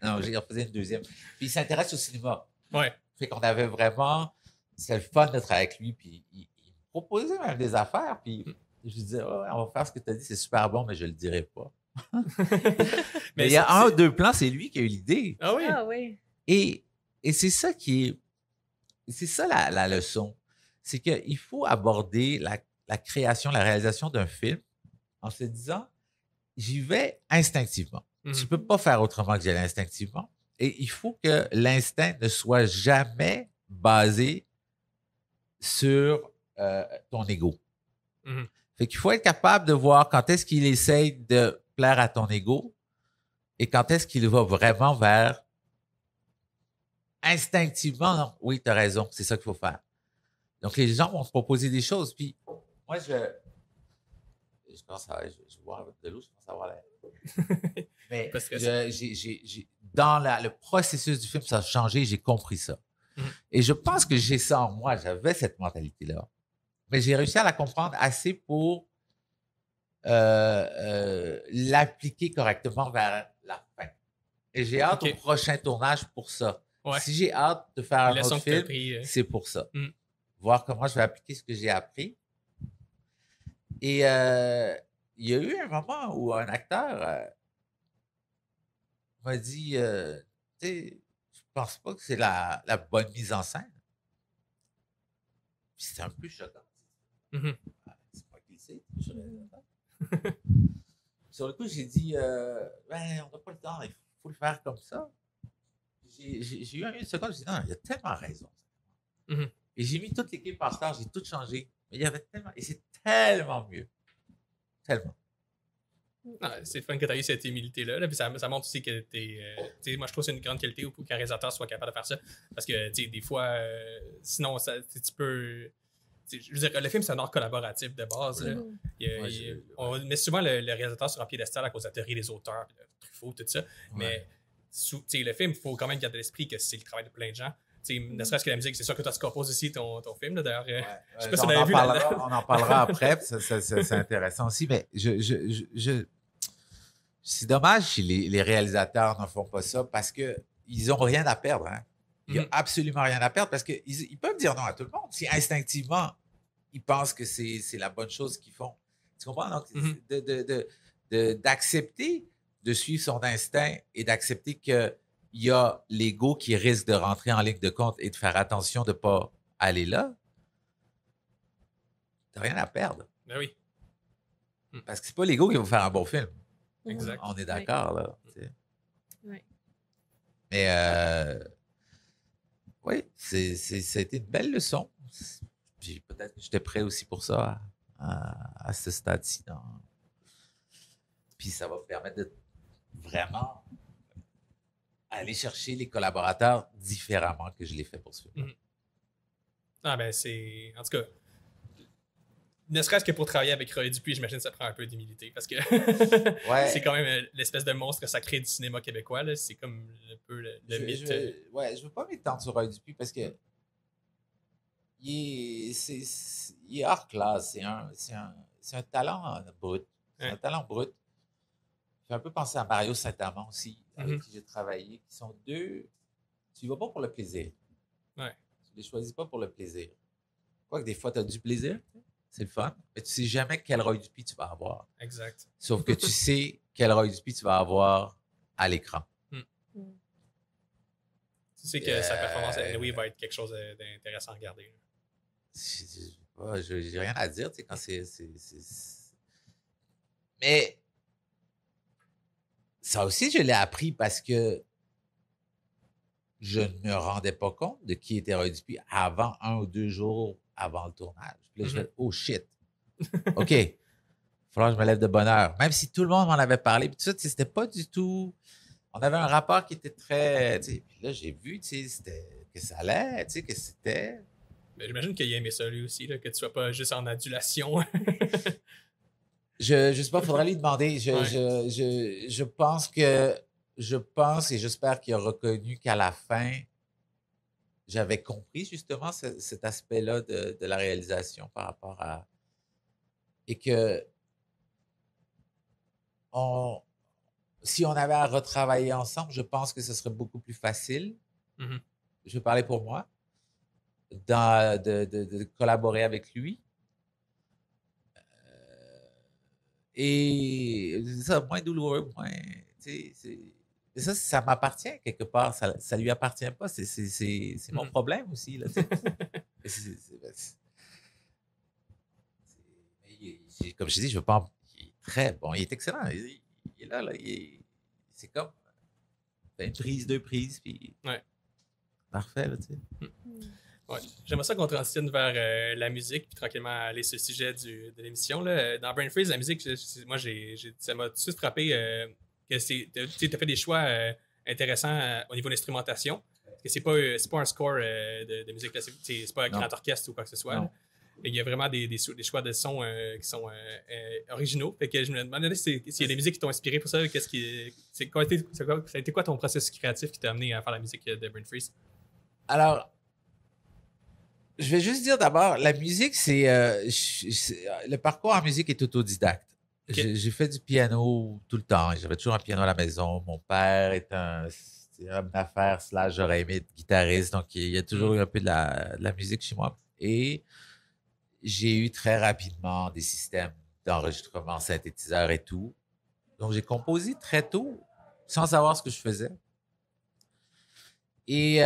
Non, il en faisait une deuxième. Puis il s'intéresse au cinéma. Ouais. Fait qu'on avait vraiment... C'était le fun d'être avec lui. Puis il me proposait même des affaires. Puis je lui disais, oh, on va faire ce que tu as dit, c'est super bon, mais je ne le dirai pas. mais il y a 1 ou 2 plans, c'est lui qui a eu l'idée. Ah oui? Ah oui. Et c'est ça qui est... C'est ça la leçon. C'est qu'il faut aborder la création, la réalisation d'un film en se disant, j'y vais instinctivement. Tu ne peux pas faire autrement que j'y aille instinctivement. Et il faut que l'instinct ne soit jamais basé sur ton ego. Fait qu'il faut être capable de voir quand est-ce qu'il essaye de plaire à ton ego et quand est-ce qu'il va vraiment vers instinctivement, non, oui, tu as raison, c'est ça qu'il faut faire. Donc, les gens vont te proposer des choses, puis Moi, je pense à... Je bois de l'eau, je pense avoir l'air. Mais dans le processus du film, ça a changé, j'ai compris ça. Et je pense que j'ai ça en moi, j'avais cette mentalité-là. Mais j'ai réussi à la comprendre assez pour l'appliquer correctement vers la fin. Et j'ai hâte au prochain tournage pour ça. Ouais. Si j'ai hâte de faire un autre film, c'est pour ça. Voir comment je vais appliquer ce que j'ai appris. Et il y a eu un moment où un acteur m'a dit, tu sais, je pense pas que c'est la bonne mise en scène. Puis c'était un peu choquant. C'est pas qui le sait, je Sur le coup, j'ai dit, ben, on n'a pas le temps, il faut le faire comme ça. J'ai eu une seconde, j'ai dit, non, il a tellement raison. Et j'ai mis toute l'équipe en retard, j'ai tout changé. Mais il y avait tellement, et c'est tellement mieux. Tellement. C'est le fun que tu as eu cette humilité-là. Là, puis ça montre aussi que moi, je trouve que c'est une grande qualité qu'un réalisateur soit capable de faire ça. Parce que des fois, sinon, tu peux. Je veux dire, le film, c'est un art collaboratif de base. Là. On met souvent le réalisateur sur un piédestal à cause de la théorie des auteurs, Truffaut, tout ça. Mais le film, il faut quand même garder à l'esprit que c'est le travail de plein de gens. Ne serait-ce que la musique, c'est sûr que toi, tu composes aussi ton film. Là, d'ailleurs, je sais pas si on avait vu on en parlera après, c'est intéressant aussi. Mais c'est dommage si les réalisateurs ne font pas ça parce qu'ils n'ont rien à perdre. Hein. Il n'y a absolument rien à perdre parce qu'ils peuvent dire non à tout le monde. Si instinctivement, ils pensent que c'est la bonne chose qu'ils font. Tu comprends? Donc, d'accepter de suivre son instinct et d'accepter qu'il y a l'ego qui risque de rentrer en ligne de compte et de faire attention de ne pas aller là, tu n'as rien à perdre. Ben oui. Parce que c'est pas l'ego qui va faire un bon film. Exact. On est d'accord, là. Oui. Mais oui, ça a été une belle leçon. Puis peut-être que j'étais prêt aussi pour ça à ce stade-ci. Puis ça va me permettre de vraiment aller chercher les collaborateurs différemment que je l'ai fait pour ce film. Ah ben c'est... En tout cas, ne serait-ce que pour travailler avec Roy Dupuis, j'imagine que ça prend un peu d'humilité parce que c'est quand même l'espèce de monstre sacré du cinéma québécois. Là. C'est comme un peu le mythe. Je veux pas m'étendre sur Roy Dupuis parce que il est hors classe. C'est un talent brut. C'est un talent brut. Il fait un peu penser à Mario Saint-Amand aussi, avec qui j'ai travaillé, qui sont deux. Tu y vas pas pour le plaisir. Ouais. Tu les choisis pas pour le plaisir. Quoique des fois, tu as du plaisir. C'est le fun. Mais tu sais jamais quel Roy Dupuis tu vas avoir. Exact. Sauf que tu sais quel Roy Dupuis tu vas avoir à l'écran. Tu sais que sa performance à Louis va être quelque chose d'intéressant à regarder. J'ai rien à dire, tu sais, quand c'est... Mais ça aussi, je l'ai appris parce que je ne me rendais pas compte de qui était Roy Dupuis avant 1 ou 2 jours avant le tournage. Puis là, je fais « Oh shit! OK, il va falloir que je me lève de bonne heure. » Même si tout le monde m'en avait parlé, puis tout ça, c'était pas du tout... On avait un rapport qui était très... Puis là, j'ai vu que ça allait, que c'était... Mais j'imagine qu'il a aimé ça lui aussi, là, que tu sois pas juste en adulation. Je sais pas, il faudrait lui demander. Je pense et j'espère qu'il a reconnu qu'à la fin, j'avais compris justement cet aspect-là de la réalisation par rapport à... Et que si on avait à retravailler ensemble, je pense que ce serait beaucoup plus facile. Je vais parler pour moi. De collaborer avec lui. Et ça, moins douloureux, moins... Ça m'appartient quelque part. Ça lui appartient pas. C'est mon problème aussi. Là, comme je dis, je veux pas... Il est très bon. Il est excellent. Il est là. C'est comme une prise, 2 prises. Puis... Ouais. Parfait, là, tu sais. Ouais. J'aimerais ça qu'on transitionne vers la musique, puis tranquillement aller sur le sujet de l'émission. Là. Dans Brain Freeze, la musique, moi, ça m'a tout de suite frappé que tu as fait des choix intéressants au niveau de l'instrumentation. Parce que c'est pas un score de musique, c'est pas un grand orchestre ou quoi que ce soit. il y a vraiment des choix de sons qui sont originaux. Fait que je me demandais s'il y a des musiques qui t'ont inspiré pour ça. Ça a été quoi ton processus créatif qui t'a amené à faire la musique de Brain Freeze? Alors, je vais juste dire d'abord, la musique, le parcours en musique est autodidacte. Okay. J'ai fait du piano tout le temps. J'avais toujours un piano à la maison. Mon père est un homme d'affaires / j'aurais aimé être guitariste. Donc, il y a toujours eu un peu de la musique chez moi. Et j'ai eu très rapidement des systèmes d'enregistrement, synthétiseurs et tout. Donc, j'ai composé très tôt, sans savoir ce que je faisais. Et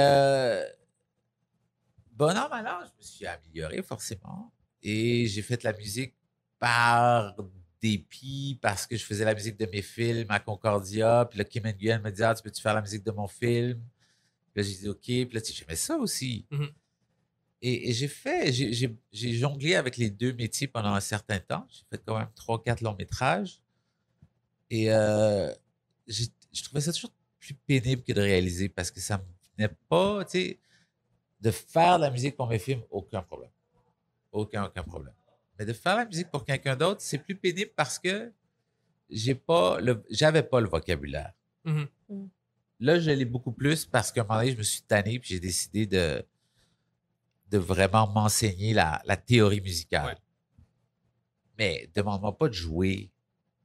bon an, mal an, je me suis amélioré forcément. Et j'ai fait la musique par dépit, parce que je faisais la musique de mes films à Concordia. Puis là, Kim Nguyen me dit « Ah, tu peux-tu faire la musique de mon film? » Puis là, j'ai dit « OK. » Puis là, j'aimais ça aussi. Mm-hmm. Et j'ai jonglé avec les deux métiers pendant un certain temps. J'ai fait quand même 3-4 longs métrages. Et je trouvais ça toujours plus pénible que de réaliser parce que ça me venait pas, tu sais, de faire de la musique pour mes films, aucun problème. Aucun problème. Mais de faire la musique pour quelqu'un d'autre, c'est plus pénible parce que j'avais pas le vocabulaire. Mm-hmm. Là, je l'ai beaucoup plus parce qu'à un moment donné, je me suis tanné puis j'ai décidé de vraiment m'enseigner la théorie musicale. Ouais. Mais demande-moi pas de jouer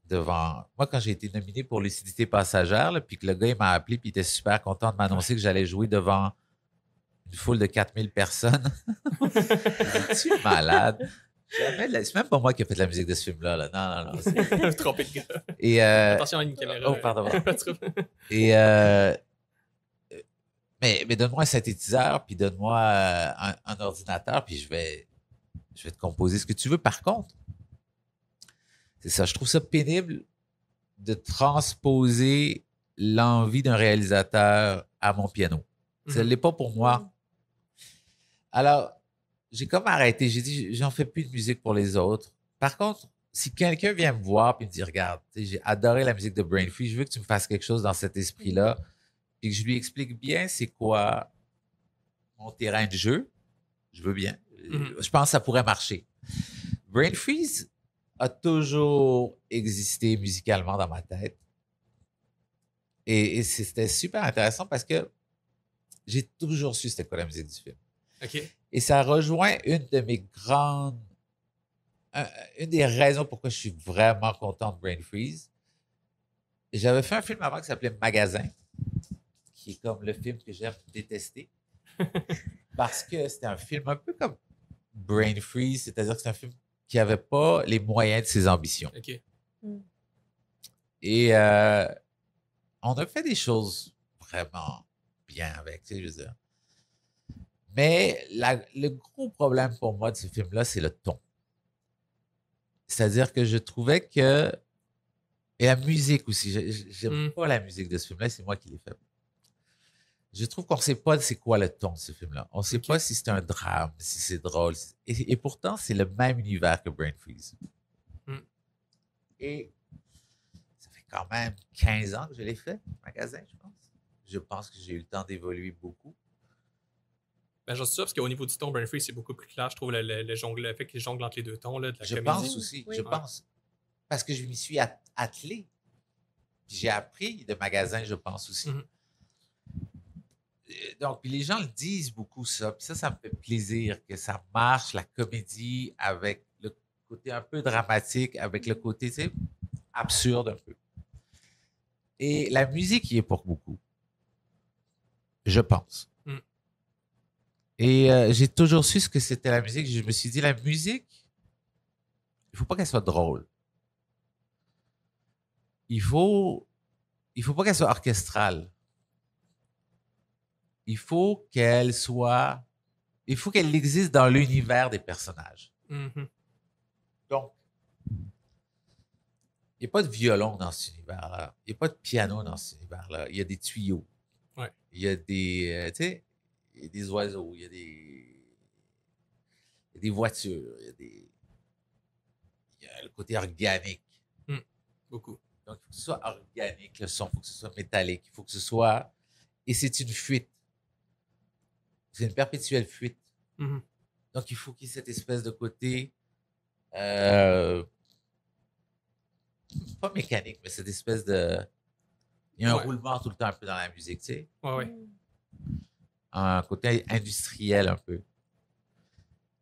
devant... Moi, quand j'ai été nominé pour Lucidité passagère, là, puis que le gars il m'a appelé puis il était super content de m'annoncer que j'allais jouer devant une foule de 4000 personnes. Es-tu malade? C'est même pas moi qui ai fait la musique de ce film-là. Là. Non. C'est... Trompé de gars. Et, attention à une caméra. Oh, pardon. Et... Mais donne-moi un synthétiseur, puis donne-moi un ordinateur, puis je vais te composer ce que tu veux. Par contre, c'est ça, je trouve ça pénible de transposer l'envie d'un réalisateur à mon piano. Ça ne l'est pas pour moi. Alors, j'ai comme arrêté. J'ai dit, j'en fais plus de musique pour les autres. Par contre, si quelqu'un vient me voir et me dit, regarde, j'ai adoré la musique de Brain Freeze, je veux que tu me fasses quelque chose dans cet esprit-là, puis que je lui explique bien c'est quoi mon terrain de jeu, je veux bien. Je pense que ça pourrait marcher. Brain Freeze a toujours existé musicalement dans ma tête. Et c'était super intéressant parce que j'ai toujours su c'était quoi la musique du film. Okay. Et ça rejoint une des raisons pourquoi je suis vraiment content de Brain Freeze. J'avais fait un film avant qui s'appelait Magasin, qui est comme le film que j'aime détester. Parce que c'était un film un peu comme Brain Freeze, c'est-à-dire que c'est un film qui n'avait pas les moyens de ses ambitions. Okay. Et on a fait des choses vraiment bien avec, tu sais, je veux dire. Mais le gros problème pour moi de ce film-là, c'est le ton. C'est-à-dire que je trouvais que... Et la musique aussi. J'aime pas la musique de ce film-là, c'est moi qui l'ai fait. Je trouve qu'on ne sait pas c'est quoi le ton de ce film-là. On ne sait pas si c'est un drame, si c'est drôle. Et pourtant, c'est le même univers que Brain Freeze. Et ça fait quand même 15 ans que je l'ai fait, Magasin, je pense. Je pense que j'ai eu le temps d'évoluer beaucoup. Ben, j'en suis sûr, parce qu'au niveau du ton, Brain Freeze, c'est beaucoup plus clair. Je trouve le fait qu'il jongle entre les deux tons là, de la comédie. Pense aussi, oui. Je pense. Parce que je m'y suis attelé. J'ai appris de Magasin, je pense aussi. Donc, puis les gens le disent beaucoup, ça. Puis ça me fait plaisir que ça marche, la comédie, avec le côté un peu dramatique, avec le côté, tu sais, absurde un peu. Et la musique y est pour beaucoup. Je pense. Et j'ai toujours su ce que c'était la musique. Je me suis dit, la musique, il ne faut pas qu'elle soit drôle. Il faut pas qu'elle soit orchestrale. Il faut qu'elle existe dans l'univers des personnages. Donc, il n'y a pas de violon dans cet univers-là. Il n'y a pas de piano dans cet univers-là. Il y a des tuyaux. Ouais. Il y a des, tu sais, il y a des oiseaux, il y a des voitures, il y a le côté organique. Beaucoup. Donc, il faut que ce soit organique, le son, il faut que ce soit métallique, il faut que ce soit... Et c'est une fuite. C'est une perpétuelle fuite. Donc, Donc, il faut qu'il y ait cette espèce de côté, pas mécanique, mais cette espèce de... Il y a un roulement tout le temps un peu dans la musique, tu sais. Ouais. Un côté industriel un peu.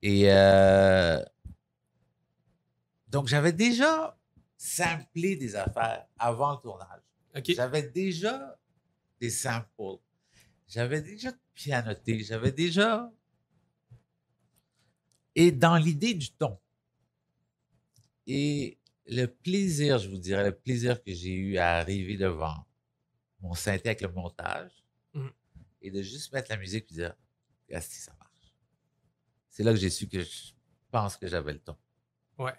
Et donc, j'avais déjà samplé des affaires avant le tournage. Okay. J'avais déjà des samples. J'avais déjà pianoté. J'avais déjà... Et dans l'idée du ton. Et le plaisir, je vous dirais, le plaisir que j'ai eu à arriver devant mon synthé avec le montage et de juste mettre la musique et dire « Ah, si, ça marche ». C'est là que j'ai su que je pense que j'avais le ton. Ouais.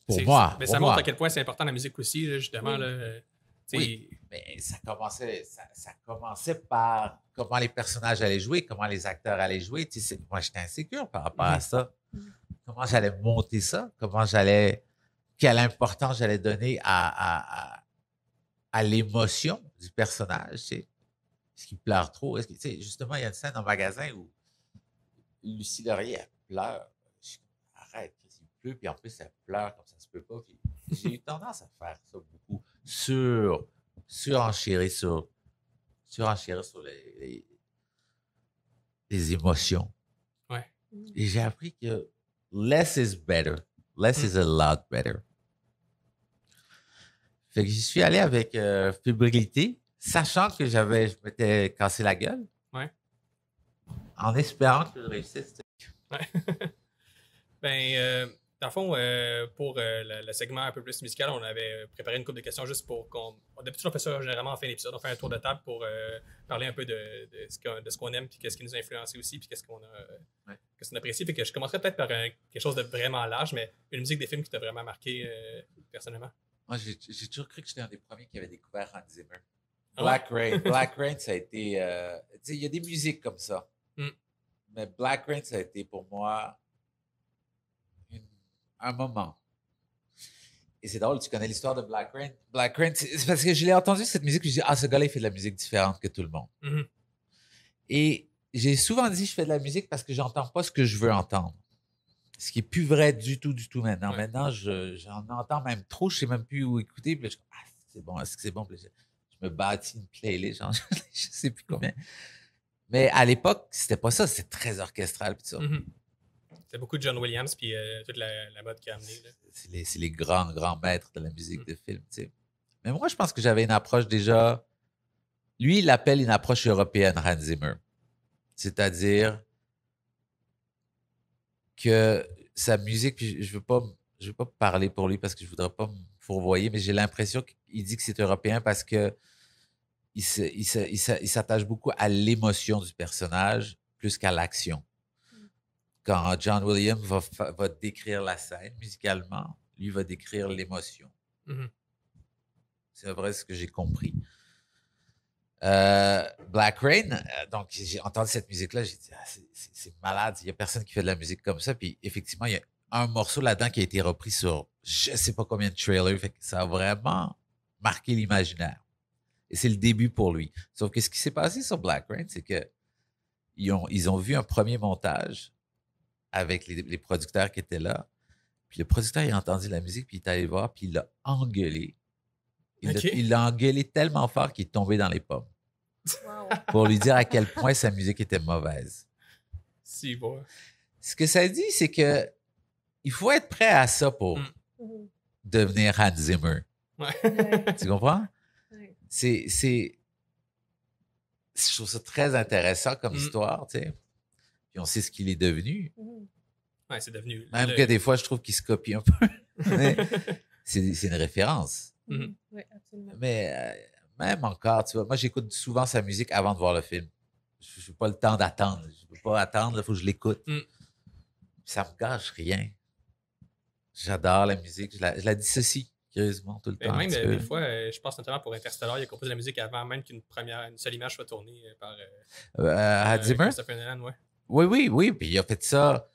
Pour moi. Mais ça montre à quel point c'est important la musique aussi, là, justement. Là, oui, mais ça commençait par comment les personnages allaient jouer, comment les acteurs allaient jouer. Moi, j'étais insécure par rapport à ça. Comment j'allais monter ça, quelle importance j'allais donner à l'émotion du personnage. Est-ce qu'il pleure trop? Justement, il y a une scène en magasin où Lucie Laurier, elle pleure. Je dis, arrête, il pleut, puis en plus, elle pleure comme ça se peut pas. Puis j'ai eu tendance à faire ça beaucoup. Surenchérir sur les émotions. Ouais. Et j'ai appris que less is better. Less is a lot better. Fait que j'y suis allé avec fébrilité, sachant que je m'étais cassé la gueule. Ouais. En espérant que je réussisse. Ouais. Dans le fond, pour le segment un peu plus musical, on avait préparé une couple de questions juste pour qu'on... D'habitude, on fait ça généralement en fin d'épisode. On fait un tour de table pour parler un peu de ce qu'on aime, puis qu'est-ce qui nous a influencé aussi, puis qu'est-ce qu'on apprécie. Fait que je commencerai peut-être par quelque chose de vraiment large, mais une musique des films qui t'a vraiment marqué personnellement. Moi, j'ai toujours cru que j'étais un des premiers qui avait découvert Hans Zimmer. Black Rain, ça a été... tu sais, il y a des musiques comme ça. Mais Black Rain, ça a été pour moi un moment. Et c'est drôle, tu connais l'histoire de Black Rain. Black Rain, c'est parce que je l'ai entendu cette musique, puis je dis, ce gars-là, il fait de la musique différente que tout le monde. Et j'ai souvent dit, je fais de la musique parce que j'entends pas ce que je veux entendre. Ce qui est plus vrai du tout maintenant. Ouais. Maintenant, j'en entends même trop, je sais même plus où écouter. Puis là, c'est bon, est-ce que c'est bon? Puis là, je me bâtis une playlist, genre, je sais plus combien. Mais à l'époque, c'était pas ça, c'était très orchestral. Puis ça. C'est beaucoup de John Williams, puis toute la mode qu'il a amenée. C'est les grands maîtres de la musique de film, tu sais. Mais moi, je pense que j'avais une approche déjà... Lui, il l'appelle une approche européenne, Hans Zimmer. C'est-à-dire que sa musique, puis je veux pas parler pour lui parce que je voudrais pas me fourvoyer, mais j'ai l'impression qu'il dit que c'est européen parce que il s'attache beaucoup à l'émotion du personnage plus qu'à l'action. Quand John Williams va décrire la scène musicalement, lui va décrire l'émotion. C'est vrai ce que j'ai compris. Black Rain, donc j'ai entendu cette musique-là, j'ai dit, c'est malade, il n'y a personne qui fait de la musique comme ça. Puis effectivement, il y a un morceau là-dedans qui a été repris sur je ne sais pas combien de trailers, fait que ça a vraiment marqué l'imaginaire. Et c'est le début pour lui. Sauf que ce qui s'est passé sur Black Rain, c'est que ils ont vu un premier montage avec les producteurs qui étaient là. Puis le producteur, il a entendu la musique, puis il est allé voir, puis il l'a engueulé. Il l'a engueulé tellement fort qu'il est tombé dans les pommes. Wow. Pour lui dire à quel point sa musique était mauvaise. Si, bon. Ce que ça dit, c'est que il faut être prêt à ça pour devenir Hans Zimmer. Ouais. Tu comprends? Ouais. Je trouve ça très intéressant comme histoire, tu sais. Puis on sait ce qu'il est devenu. Ouais, c'est devenu... Même que des fois, je trouve qu'il se copie un peu. Mais c'est une référence. Oui, absolument. Mais même encore, tu vois, moi, j'écoute souvent sa musique avant de voir le film. Je n'ai pas le temps d'attendre. Je ne peux pas attendre, il faut que je l'écoute. Ça ne me gâche rien. J'adore la musique. Je la dissocie, curieusement, tout le temps. Même des fois, je pense notamment pour Interstellar, il a composé la musique avant même qu'une seule image soit tournée par Hans Zimmer? Christopher Nolan, ouais. Oui. Puis il a fait ça.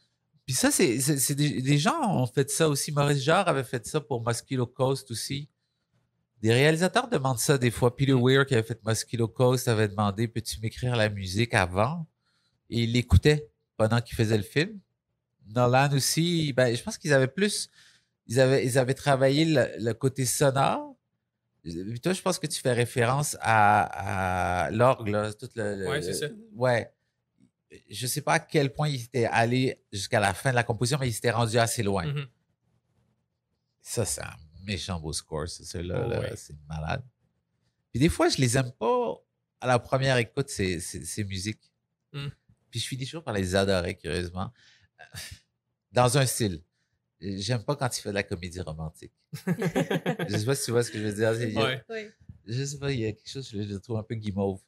Puis ça, c'est des gens ont fait ça aussi. Maurice Jarre avait fait ça pour Mosquito Coast aussi. Des réalisateurs demandent ça des fois. Peter Weir, qui avait fait Mosquito Coast, avait demandé « Peux-tu m'écrire la musique avant? » Et il l'écoutait pendant qu'ils faisaient le film. Nolan aussi, ben, je pense qu'ils avaient plus... Ils avaient travaillé le côté sonore. Puis toi, je pense que tu fais référence à l'orgue, là. Oui, c'est ça. Ouais. Je ne sais pas à quel point il était allé jusqu'à la fin de la composition, mais il s'était rendu assez loin. Mm-hmm. Ça, c'est un méchant beau score, là, c'est malade. Puis des fois, je les aime pas à la première écoute, ces musiques. Puis je finis toujours par les adorer, curieusement. Dans un style. J'aime pas quand il fait de la comédie romantique. Je sais pas si tu vois ce que je veux dire. Je sais pas, il y a quelque chose, je le trouve un peu guimauve.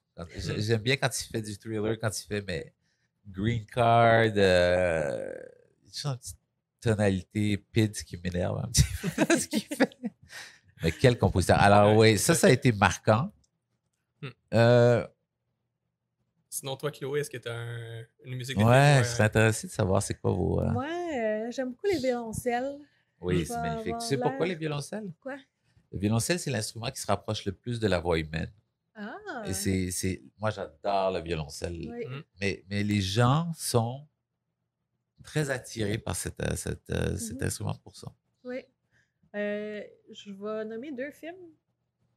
J'aime bien quand il fait du thriller, quand il fait Green Card, une petite tonalité PIDS qui m'énerve un petit peu ce qu'il fait. Mais quel compositeur. Alors oui, ça a été marquant. Sinon, toi, Chloé, est-ce que tu as une musique de film? Ouais, je serais intéressé de savoir c'est quoi vos... Moi, j'aime beaucoup les violoncelles. Oui, c'est magnifique. Tu sais pourquoi les violoncelles? Quoi? Le violoncelle, c'est l'instrument qui se rapproche le plus de la voix humaine. Ah! Et moi, j'adore le violoncelle. Oui. Mais les gens sont très attirés par cet instrument pour ça. Oui. Je vais nommer 2 films.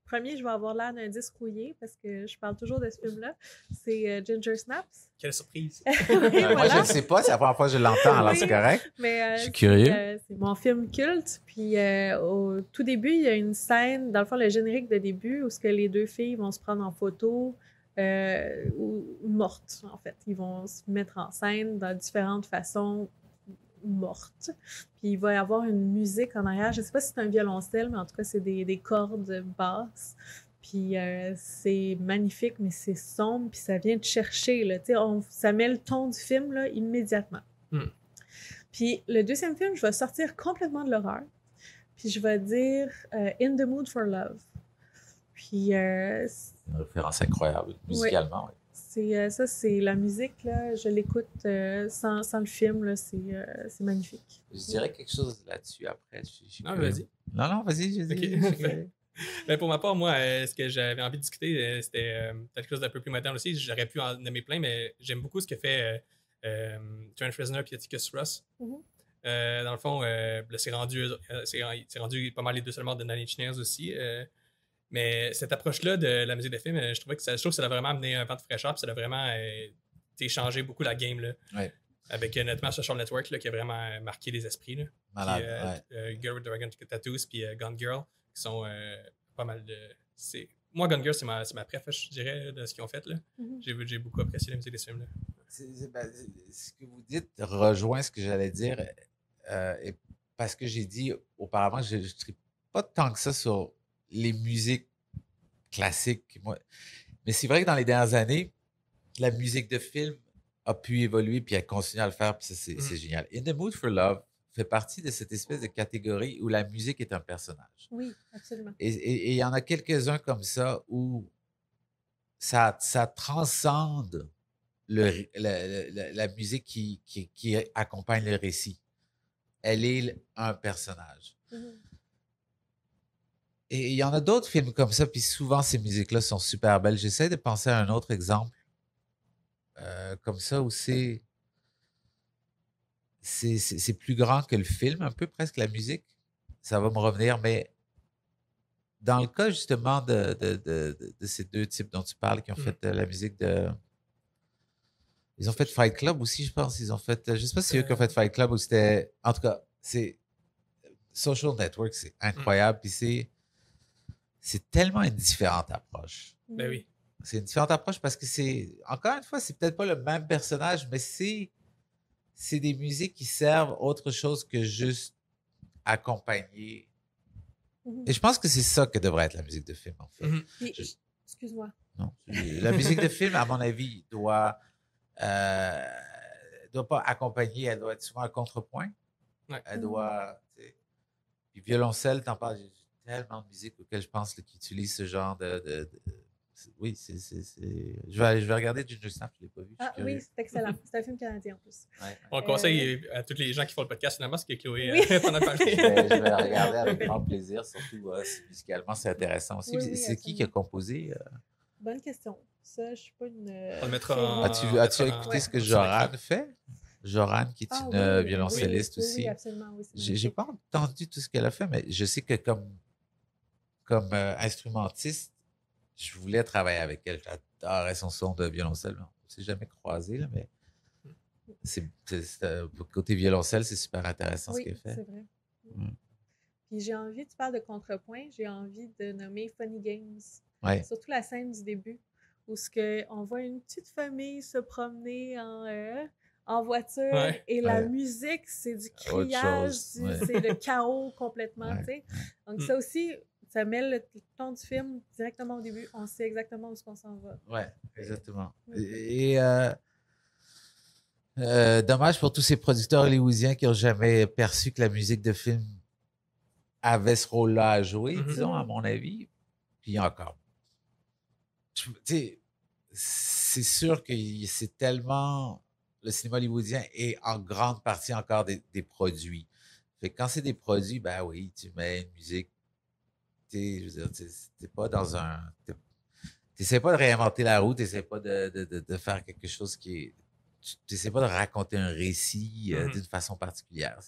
Premier, je vais avoir l'air d'un disque rouillé parce que je parle toujours de ce film-là. C'est Ginger Snaps. Quelle surprise! Moi, je ne sais pas. C'est la première fois que je l'entends, alors c'est correct. Mais, je suis curieux. C'est mon film culte. Puis au tout début, il y a une scène, dans le fond, le générique de début, où les 2 filles vont se prendre en photo ou mortes, en fait. Ils vont se mettre en scène dans différentes façons mortes. Puis il va y avoir une musique en arrière. Je ne sais pas si c'est un violoncelle, mais en tout cas, c'est des cordes basses. Puis c'est magnifique, mais c'est sombre, puis ça vient te chercher. Là. Ça met le ton du film là, immédiatement. Puis le deuxième film, je vais sortir complètement de l'horreur. Puis je vais dire In the Mood for Love. Puis... c'est une référence incroyable, musicalement. Oui. Ça, c'est la musique, là, je l'écoute sans le film, là, c'est magnifique. Je dirais quelque chose là-dessus après. Non, vas-y. Non, vas-y, Okay. Ben, pour ma part, moi, ce que j'avais envie de discuter, c'était quelque chose d'un peu plus moderne aussi. J'aurais pu en nommer plein, mais j'aime beaucoup ce que fait Trent Reznor et Atticus Ross. Dans le fond, c'est rendu pas mal les 2 seulement de Nine Inch Nails aussi. Mais cette approche-là de la musique de film, je trouve que ça a vraiment amené un vent de fraîcheur, puis ça a vraiment changé beaucoup la game. Là, avec notamment Social Network là, qui a vraiment marqué les esprits. Là. Malade, Girl with Dragon Tattoos, puis Gone Girl, qui sont pas mal de. Moi, Gone Girl, c'est ma préférence, je dirais, de ce qu'ils ont fait. Là. J'ai beaucoup apprécié la musique de ce film-là. Ce que vous dites rejoint ce que j'allais dire, et parce que j'ai dit auparavant que je ne tripe pas tant que ça sur les musiques classiques. Mais c'est vrai que dans les dernières années, la musique de film a pu évoluer, puis elle continue à le faire, puis ça, c'est génial. In the Mood for Love fait partie de cette espèce de catégorie où la musique est un personnage. Oui, absolument. Et il y en a quelques-uns comme ça où ça transcende la musique qui accompagne le récit. Elle est un personnage. Et il y en a d'autres films comme ça, puis souvent ces musiques-là sont super belles. J'essaie de penser à un autre exemple comme ça où c'est plus grand que le film, un peu presque la musique. Ça va me revenir, mais dans le cas justement de ces 2 types dont tu parles qui ont fait la musique de... Ils ont fait Fight Club aussi, je pense. Ils ont fait... Je ne sais pas si c'est eux qui ont fait Fight Club ou c'était... En tout cas, c'est... Social Network, c'est incroyable. Puis c'est tellement une différente approche. Ben oui. C'est une différente approche parce que encore une fois, c'est peut-être pas le même personnage, mais c'est des musiques qui servent autre chose que juste accompagner. Et je pense que c'est ça que devrait être la musique de film, en fait. Excuse-moi. Non. La musique de film, à mon avis, doit pas accompagner, elle doit être souvent un contrepoint. Elle doit... Puis violoncelle, t'en parles, j'ai tellement de musique auxquelles je pense qui utilise ce genre de... Oui, je vais regarder Ginger Snaps, je ne l'ai pas vu. Oui, c'est excellent. C'est un film canadien en plus. On conseille à tous les gens qui font le podcast, finalement, ce que Chloé t'en a parlé. Je vais le regarder avec grand plaisir, surtout musicalement, c'est intéressant aussi. C'est qui a composé? Bonne question. Ça, je ne suis pas une... On le mettra As-tu écouté ce que Joran fait? Joran, qui est une violoncelliste aussi. Oui, absolument. Oui, j'ai pas entendu tout ce qu'elle a fait, mais je sais que comme instrumentiste, je voulais travailler avec elle. J'adorais son son de violoncelle. On ne s'est jamais croisés, là, mais côté violoncelle, c'est super intéressant ce qu'elle fait. Oui, c'est vrai. Puis j'ai envie, tu parles de contrepoint, j'ai envie de nommer Funny Games. Ouais. Surtout la scène du début, où on voit une petite famille se promener en voiture et la musique, c'est du criage, c'est le chaos complètement, tu sais. Donc ça aussi, ça met le ton du film directement au début. On sait exactement où on s'en va. Oui, exactement. Et dommage pour tous ces producteurs hollywoodiens qui n'ont jamais perçu que la musique de film avait ce rôle-là à jouer, disons, à mon avis. Puis encore. Tu sais, c'est sûr que c'est tellement... Le cinéma hollywoodien est en grande partie encore des produits. Fait que quand c'est des produits, ben oui, tu mets une musique... Je veux dire, t'es pas dans un... T'essaies pas de réinventer la roue, t'essaies pas de faire quelque chose qui est... T'essaies pas de raconter un récit d'une façon particulière.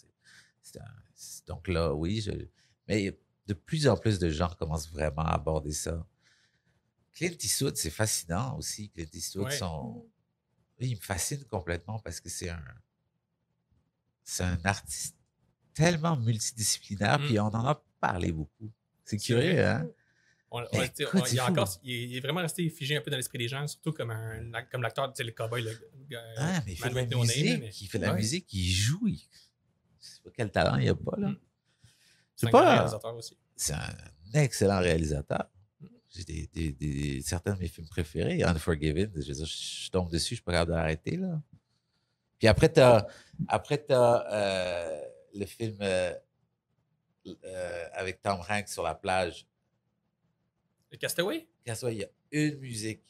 Donc là, oui, mais de plus en plus de gens commencent vraiment à aborder ça. Clint Eastwood, c'est fascinant aussi. Clint Eastwood, il me fascine complètement parce que c'est un artiste tellement multidisciplinaire, puis on en a parlé beaucoup. C'est curieux, hein? Il est vraiment resté figé un peu dans l'esprit des gens, surtout comme l'acteur, le cowboy, mais il fait de la musique, il fait de la musique, il joue. Je sais pas quel talent il n'y a pas, là. C'est un grand réalisateur aussi. C'est un excellent réalisateur. J'ai certains de mes films préférés. Unforgiven, je tombe dessus, je suis pas capable d'arrêter, là. Puis après, t'as le film avec Tom Hanks sur la plage. Le Castaway? Castaway, il y a une musique.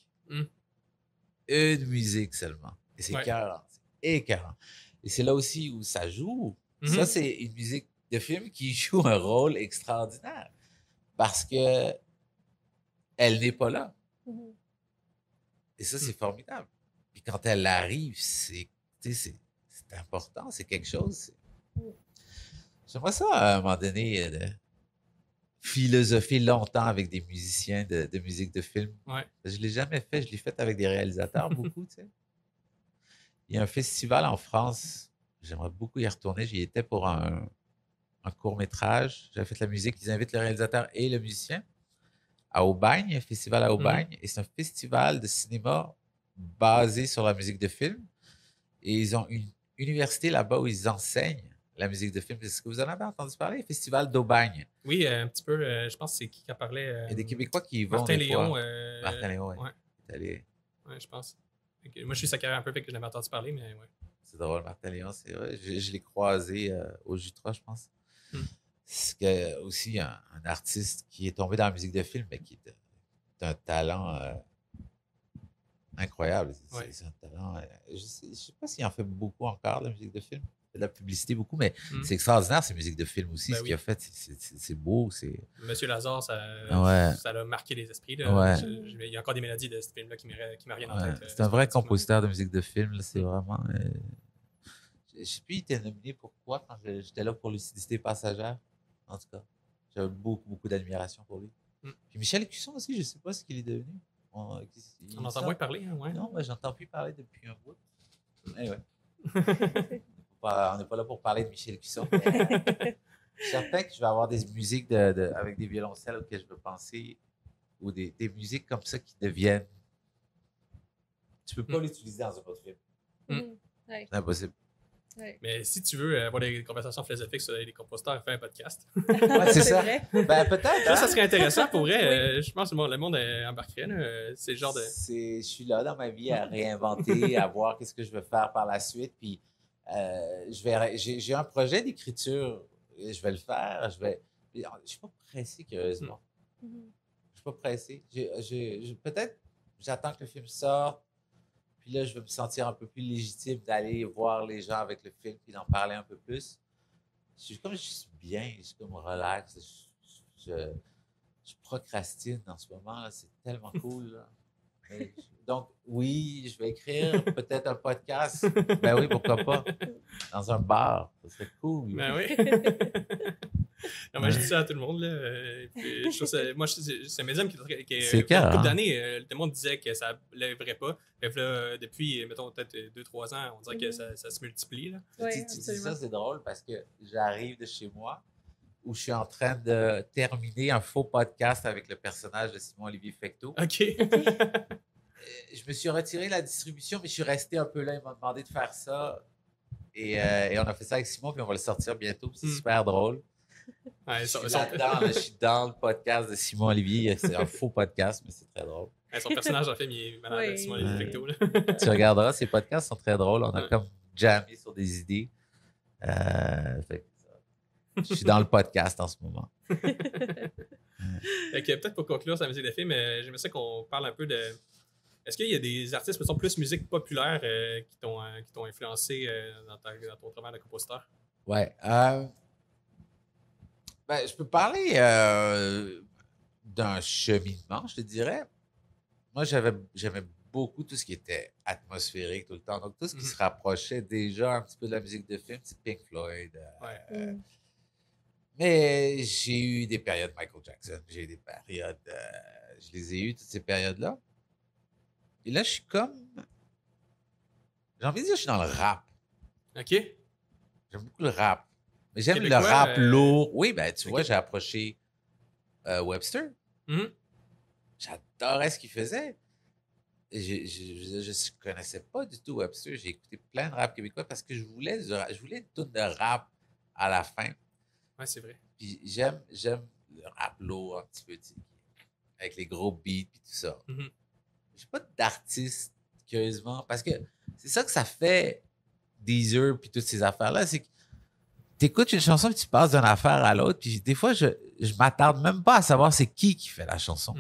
Une musique seulement. Et c'est écœurant. C'est écœurant. Et c'est là aussi où ça joue. Ça, c'est une musique de film qui joue un rôle extraordinaire. Parce que elle n'est pas là. Et ça, c'est formidable. Puis quand elle arrive, c'est important, c'est quelque chose. J'aimerais ça, à un moment donné, philosopher longtemps avec des musiciens de musique de film. Je ne l'ai jamais fait, je l'ai fait avec des réalisateurs, beaucoup, tu sais. Il y a un festival en France, j'aimerais beaucoup y retourner, j'y étais pour un court-métrage. J'avais fait la musique, ils invitent le réalisateur et le musicien à Aubagne, un festival à Aubagne. Et c'est un festival de cinéma basé sur la musique de film. Et ils ont une université là-bas où ils enseignent la musique de film. Est-ce que vous en avez entendu parler? Festival d'Aubagne. Oui, un petit peu. Je pense que c'est qui en parlait. Il y a des Québécois qui y vont. Martin Léon. Martin Léon, oui. Ouais. Oui, je pense. Moi, je suis sa carrière un peu, fait que je n'avais entendu parler, mais ouais. C'est drôle, Martin Léon, c'est vrai. Je l'ai croisé au J3, je pense. C'est aussi un artiste qui est tombé dans la musique de film, mais qui est d'un talent incroyable. C'est un talent. Je ne sais pas s'il en fait beaucoup encore, la musique de film. Il fait de la publicité beaucoup, mais c'est extraordinaire, ces musiques de film aussi. Ce qu'il a fait, c'est beau. Monsieur Lazare, ça a marqué les esprits. Là. Il y a encore des mélodies de ce film-là qui me reviennent en tête. C'est un vrai compositeur de musique de film. C'est vraiment. Je ne sais plus, il était nominé pour quoi quand j'étais là pour Lucidité passagère. En tout cas, j'avais beaucoup, beaucoup d'admiration pour lui. Puis Michel Cusson aussi, je ne sais pas ce qu'il est devenu. On entend moins parler, hein, ouais. Non, mais j'entends plus parler depuis un bout. Anyway. On n'est pas là pour parler de Michel Cusson. Je suis certain que je vais avoir des musiques avec des violoncelles auxquelles je veux penser, ou des musiques comme ça qui deviennent... Tu ne peux pas l'utiliser dans un autre film. C'est impossible. Ouais. Mais si tu veux avoir des conversations philosophiques sur les compositeurs, fais un podcast. C'est ça. Ben, peut-être. Ça serait intéressant pour vrai. Je pense que le monde embarquerait. C'est le genre de. Je suis là dans ma vie à réinventer, à voir qu'est-ce que je veux faire par la suite. Puis j'ai un projet d'écriture. Je vais le faire. Je ne suis pas pressé, curieusement. Je ne suis pas pressé. Peut-être j'attends que le film sorte. Puis là, je vais me sentir un peu plus légitime d'aller voir les gens avec le film puis d'en parler un peu plus. Je suis bien, je suis comme relax. Je procrastine en ce moment. C'est tellement cool. Là. Donc, oui, je vais écrire peut-être un podcast. Ben oui, pourquoi pas? Dans un bar, ça serait cool. Ben oui. Non, moi, je dis ça à tout le monde. Là. Puis, je trouve ça, moi, c'est un médium qui il y a une couple d'années, tout le monde disait que ça ne lèverait pas. Puis là, depuis, mettons, peut-être 2-3 ans, on dirait que ça se multiplie. Là. Oui, tu dis ça, c'est drôle parce que j'arrive de chez moi où je suis en train de terminer un faux podcast avec le personnage de Simon-Olivier Fecteau. OK. Je me suis retiré de la distribution, mais je suis resté un peu là. Ils m'ont demandé de faire ça. Et on a fait ça avec Simon, puis on va le sortir bientôt. C'est super drôle. Ouais, je suis dans le podcast de Simon-Olivier. C'est un faux podcast, mais c'est très drôle. Ouais, son personnage, en fait, il est malade, Simon-Olivier Fecteau. Tu regarderas, ces podcasts sont très drôles. On a comme jammé sur des idées. Je suis dans le podcast en ce moment. Peut-être pour conclure sa musique de film, j'aimerais ça qu'on parle un peu de... Est-ce qu'il y a des artistes qui sont plus musique populaire qui t'ont influencé dans ton travail de compositeur? Ouais. Je peux parler d'un cheminement, je te dirais. Moi, j'aimais beaucoup tout ce qui était atmosphérique tout le temps. Donc, tout ce qui se rapprochait déjà un petit peu de la musique de film, c'est Pink Floyd. Mais j'ai eu des périodes Michael Jackson. J'ai eu des périodes... je les ai eues, toutes ces périodes-là. Et là, je suis comme... J'ai envie de dire que je suis dans le rap. OK. J'aime beaucoup le rap. Mais j'aime le rap lourd. Oui, ben tu vois, j'ai approché Webster. J'adorais ce qu'il faisait. Je ne connaissais pas du tout Webster. J'ai écouté plein de rap québécois parce que je voulais une toune de rap à la fin. Oui, c'est vrai. Puis j'aime le rap lourd un petit peu, avec les gros beats et tout ça. Je n'ai pas d'artiste, curieusement, parce que c'est ça que ça fait Deezer puis toutes ces affaires-là, c'est que tu écoutes une chanson et tu passes d'une affaire à l'autre, puis des fois, je m'attarde même pas à savoir c'est qui fait la chanson.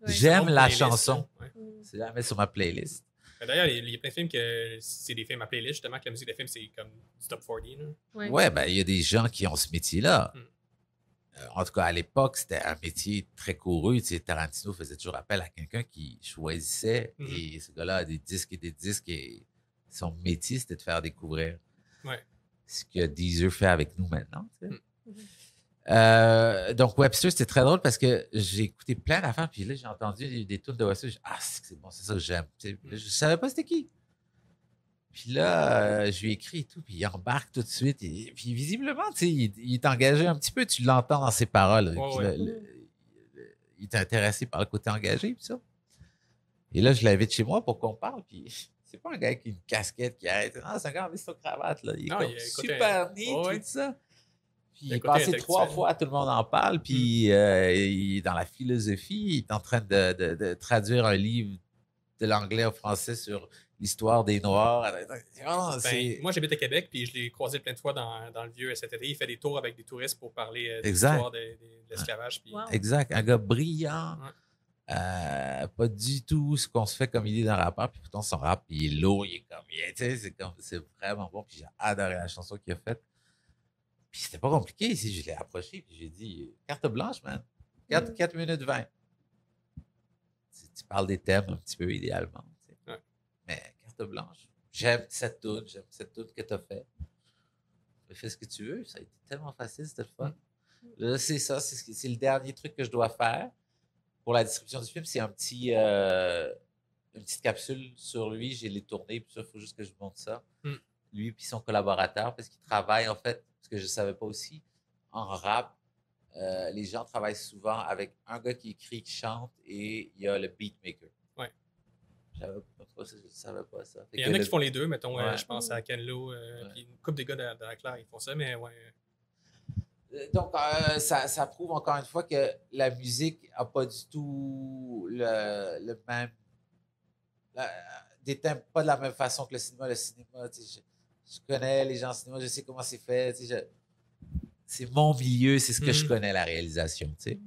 J'aime la chanson. C'est jamais sur ma playlist. D'ailleurs, il y a plein de films que c'est des films à playlist, justement, que la musique des films, c'est comme du top 40. Oui, ben il y a des gens qui ont ce métier-là. En tout cas, à l'époque, c'était un métier très couru. Tu sais, Tarantino faisait toujours appel à quelqu'un qui choisissait. Et ce gars-là a des disques et son métier, c'était de faire découvrir ce que Deezer fait avec nous maintenant. Tu sais. Donc, Webster, c'était très drôle parce que j'ai écouté plein d'affaires. Puis là, j'ai entendu des tunes de Webster. C'est bon, c'est ça que j'aime. Tu sais, je ne savais pas c'était qui. Puis là, je lui ai écrit et tout, puis il embarque tout de suite. Et puis visiblement, tu sais, il est engagé un petit peu, tu l'entends dans ses paroles. Il est intéressé par le côté engagé, puis ça. Et là, je l'invite chez moi pour qu'on parle, puis c'est pas un gars qui a une casquette qui arrête. Non, c'est un gars avec son cravate, là. Il est super neat, tout ça. Puis il est passé 3 fois, tout le monde en parle, puis il est dans la philosophie, il est en train de traduire un livre de l'anglais au français sur l'histoire des Noirs. Moi, j'habite à Québec, puis je l'ai croisé plein de fois dans le vieux SATD. Il fait des tours avec des touristes pour parler de l'histoire de l'esclavage. Puis... Exact. Un gars brillant. Pas du tout ce qu'on se fait comme idée dans le rappeur. Puis pourtant, son rap, il est lourd, il est comme... c'est vraiment bon. Puis j'ai adoré la chanson qu'il a faite. Puis c'était pas compliqué ici. Je l'ai approché, puis j'ai dit « Carte blanche, man. 4 minutes 20. » Tu parles des thèmes un petit peu, idéalement. Mais carte blanche. J'aime cette toune que tu as fait. Fais ce que tu veux. Ça a été tellement facile, c'était le fun. Là, c'est ça. C'est le dernier truc que je dois faire pour la distribution du film. C'est une petite capsule sur lui. J'ai les tournées, puis ça, il faut juste que je monte ça. Lui puis son collaborateur, parce qu'il travaille, en fait, parce que je ne savais pas aussi, en rap, les gens travaillent souvent avec un gars qui écrit, qui chante, et il y a le beatmaker. Je ne savais pas ça. Il y en a qui font les deux, mettons, je pense à Ken Lo, puis une couple des gars de la Claire, ils font ça, mais ouais. Donc, ça prouve encore une fois que la musique n'a pas du tout le même... des thèmes pas de la même façon que le cinéma. Le cinéma, je connais les gens au cinéma, je sais comment c'est fait. C'est mon milieu, c'est ce que je connais, la réalisation. T'sais.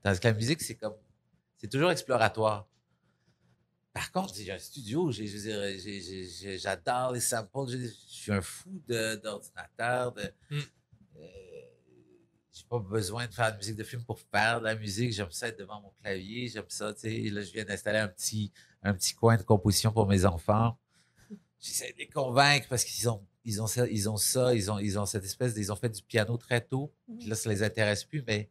Tandis que la musique, c'est toujours exploratoire. Par contre, j'ai un studio, j'adore les samples, je suis un fou d'ordinateur. j'ai pas besoin de faire de musique de film pour faire de la musique. J'aime ça être devant mon clavier. J'aime ça, tu sais. Là, je viens d'installer un petit coin de composition pour mes enfants. J'essaie de les convaincre parce qu'ils ont cette espèce, ils ont fait du piano très tôt. Puis là, ça les intéresse plus, mais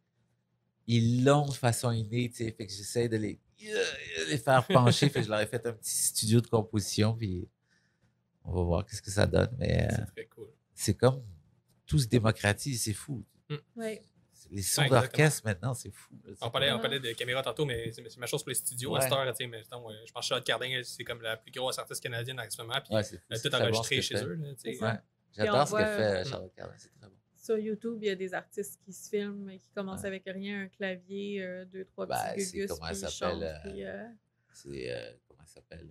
ils l'ont de façon innée, tu sais. Fait que j'essaie de les faire pencher. Fait que je leur ai fait un petit studio de composition, puis on va voir qu'est-ce que ça donne. Mais c'est très cool. C'est comme tout se démocratise, c'est fou. Oui. Les sons d'orchestre maintenant, c'est fou. Là, on parlait de caméra tantôt, mais c'est ma chose pour les studios à cette heure. Mais, je pense que Charlotte Cardin, c'est comme la plus grosse artiste canadienne en ce moment. Puis elle a tout enregistré chez eux. J'adore ce qu'elle fait, Charlotte Cardin, c'est très bon. Sur YouTube, il y a des artistes qui se filment et qui commencent avec rien, un clavier, 2-3 petits gugus. Comment elle s'appelle? Comment elle s'appelle?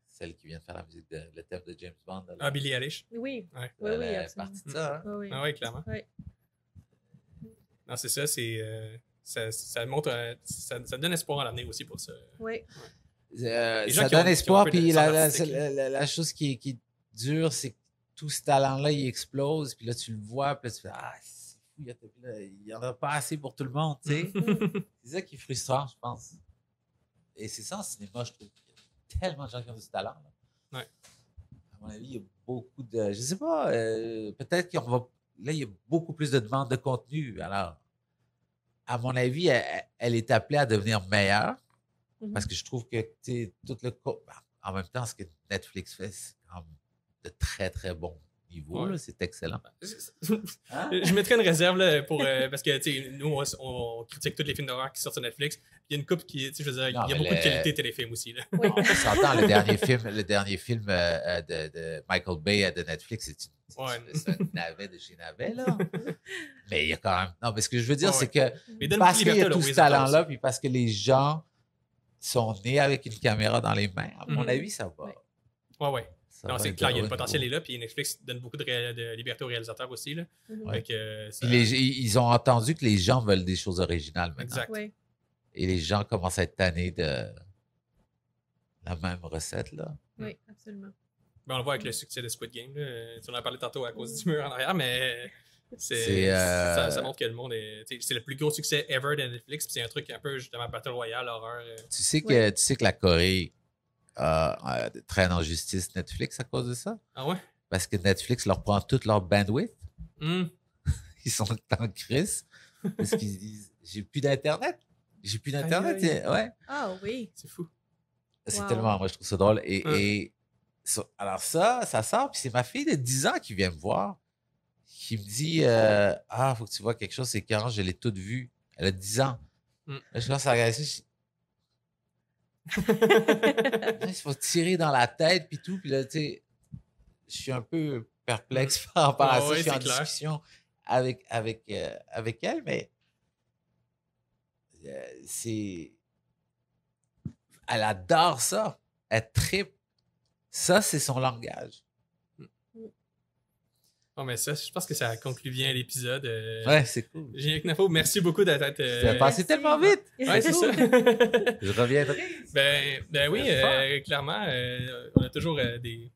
Celle qui vient de faire la musique, le thème de James Bond. Ah, Billie Eilish? Oui. Ouais. Oui, elle est partie de ça. Hein? Oui. Ah oui, clairement. Oui. Non, c'est ça, ça montre, ça donne espoir à l'avenir aussi pour ça. Oui. Ça donne espoir, puis la chose qui est dure, c'est que tout ce talent-là, il explose, puis là, tu le vois, puis là, tu fais « Ah, c'est fou, il n'y en a pas assez pour tout le monde, tu sais. » C'est ça qui est frustrant, je pense. Et c'est ça en cinéma, je trouve. Il y a tellement de gens qui ont du talent. Là. Ouais. À mon avis, il y a beaucoup de... Je sais pas, peut-être qu'on va... Là, il y a beaucoup plus de demandes de contenu. Alors, à mon avis, elle est appelée à devenir meilleure parce que je trouve que tout le... En même temps, ce que Netflix fait, c'est quand même de très, très bon niveau. Ouais. C'est excellent. Hein? Je mettrais une réserve là, pour, parce que nous, on critique tous les films d'horreur qui sortent sur Netflix. Il y a une couple qui, je veux dire, il y a beaucoup de qualité téléfilm aussi. Là. Oui. On s'entend, le dernier film de Michael Bay de Netflix, c'est un navet de chez navet, là. Mais il y a quand même... Non, mais ce que je veux dire, c'est que parce qu'il y a tout ce talent-là, puis parce que les gens sont nés avec une caméra dans les mains, à mon avis, ça va. Oui. Non, c'est clair, il y a le potentiel est là, puis Netflix donne beaucoup de liberté aux réalisateurs aussi. Là. Ils ont entendu que les gens veulent des choses originales maintenant. Exact. Oui. Et les gens commencent à être tannés de la même recette, là. Oui, absolument. Ben, on le voit avec le succès de Squid Game. Là. Tu en as parlé tantôt à cause du mur en arrière, mais ça montre que le monde est... C'est le plus gros succès ever de Netflix, puis c'est un truc un peu, justement, Battle Royale, horreur. Tu sais que la Corée traîne en justice Netflix à cause de ça? Ah ouais? Parce que Netflix leur prend toute leur bandwidth. Ils sont en crise parce qu'ils disent « J'ai plus d'Internet. J'ai plus d'Internet. » Ouais. Ah oui. C'est fou. C'est tellement... Moi, je trouve ça drôle. Alors ça sort. Puis c'est ma fille de 10 ans qui vient me voir, qui me dit « faut que tu vois quelque chose. C'est quand je l'ai toute vue. » Elle a 10 ans. Là, je commence à regarder ça. Il se va tirer dans la tête puis tout. Puis là, tu sais, je suis un peu perplexe par rapport à ça. Je suis en discussion avec elle, mais elle adore ça. Elle tripe. Ça, c'est son langage. Oh, mais ça, je pense que ça conclut bien l'épisode. Ouais, c'est cool. Julien Knafo, merci beaucoup d'être... Ça a passé tellement vite. Ouais, c'est ça. Je reviendrai. Ben oui, clairement, on a toujours des...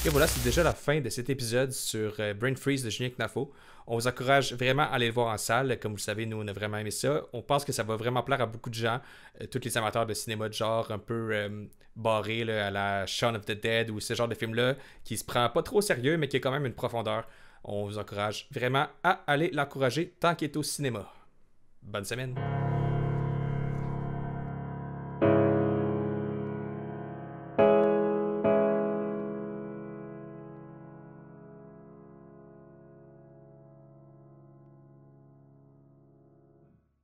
Et voilà, c'est déjà la fin de cet épisode sur Brain Freeze de Julien Knafo. On vous encourage vraiment à aller le voir en salle. Comme vous le savez, nous, on a vraiment aimé ça. On pense que ça va vraiment plaire à beaucoup de gens. Tous les amateurs de cinéma de genre un peu barrés à la Shaun of the Dead ou ce genre de film-là qui se prend pas trop au sérieux, mais qui a quand même une profondeur. On vous encourage vraiment à aller l'encourager tant qu'il est au cinéma. Bonne semaine!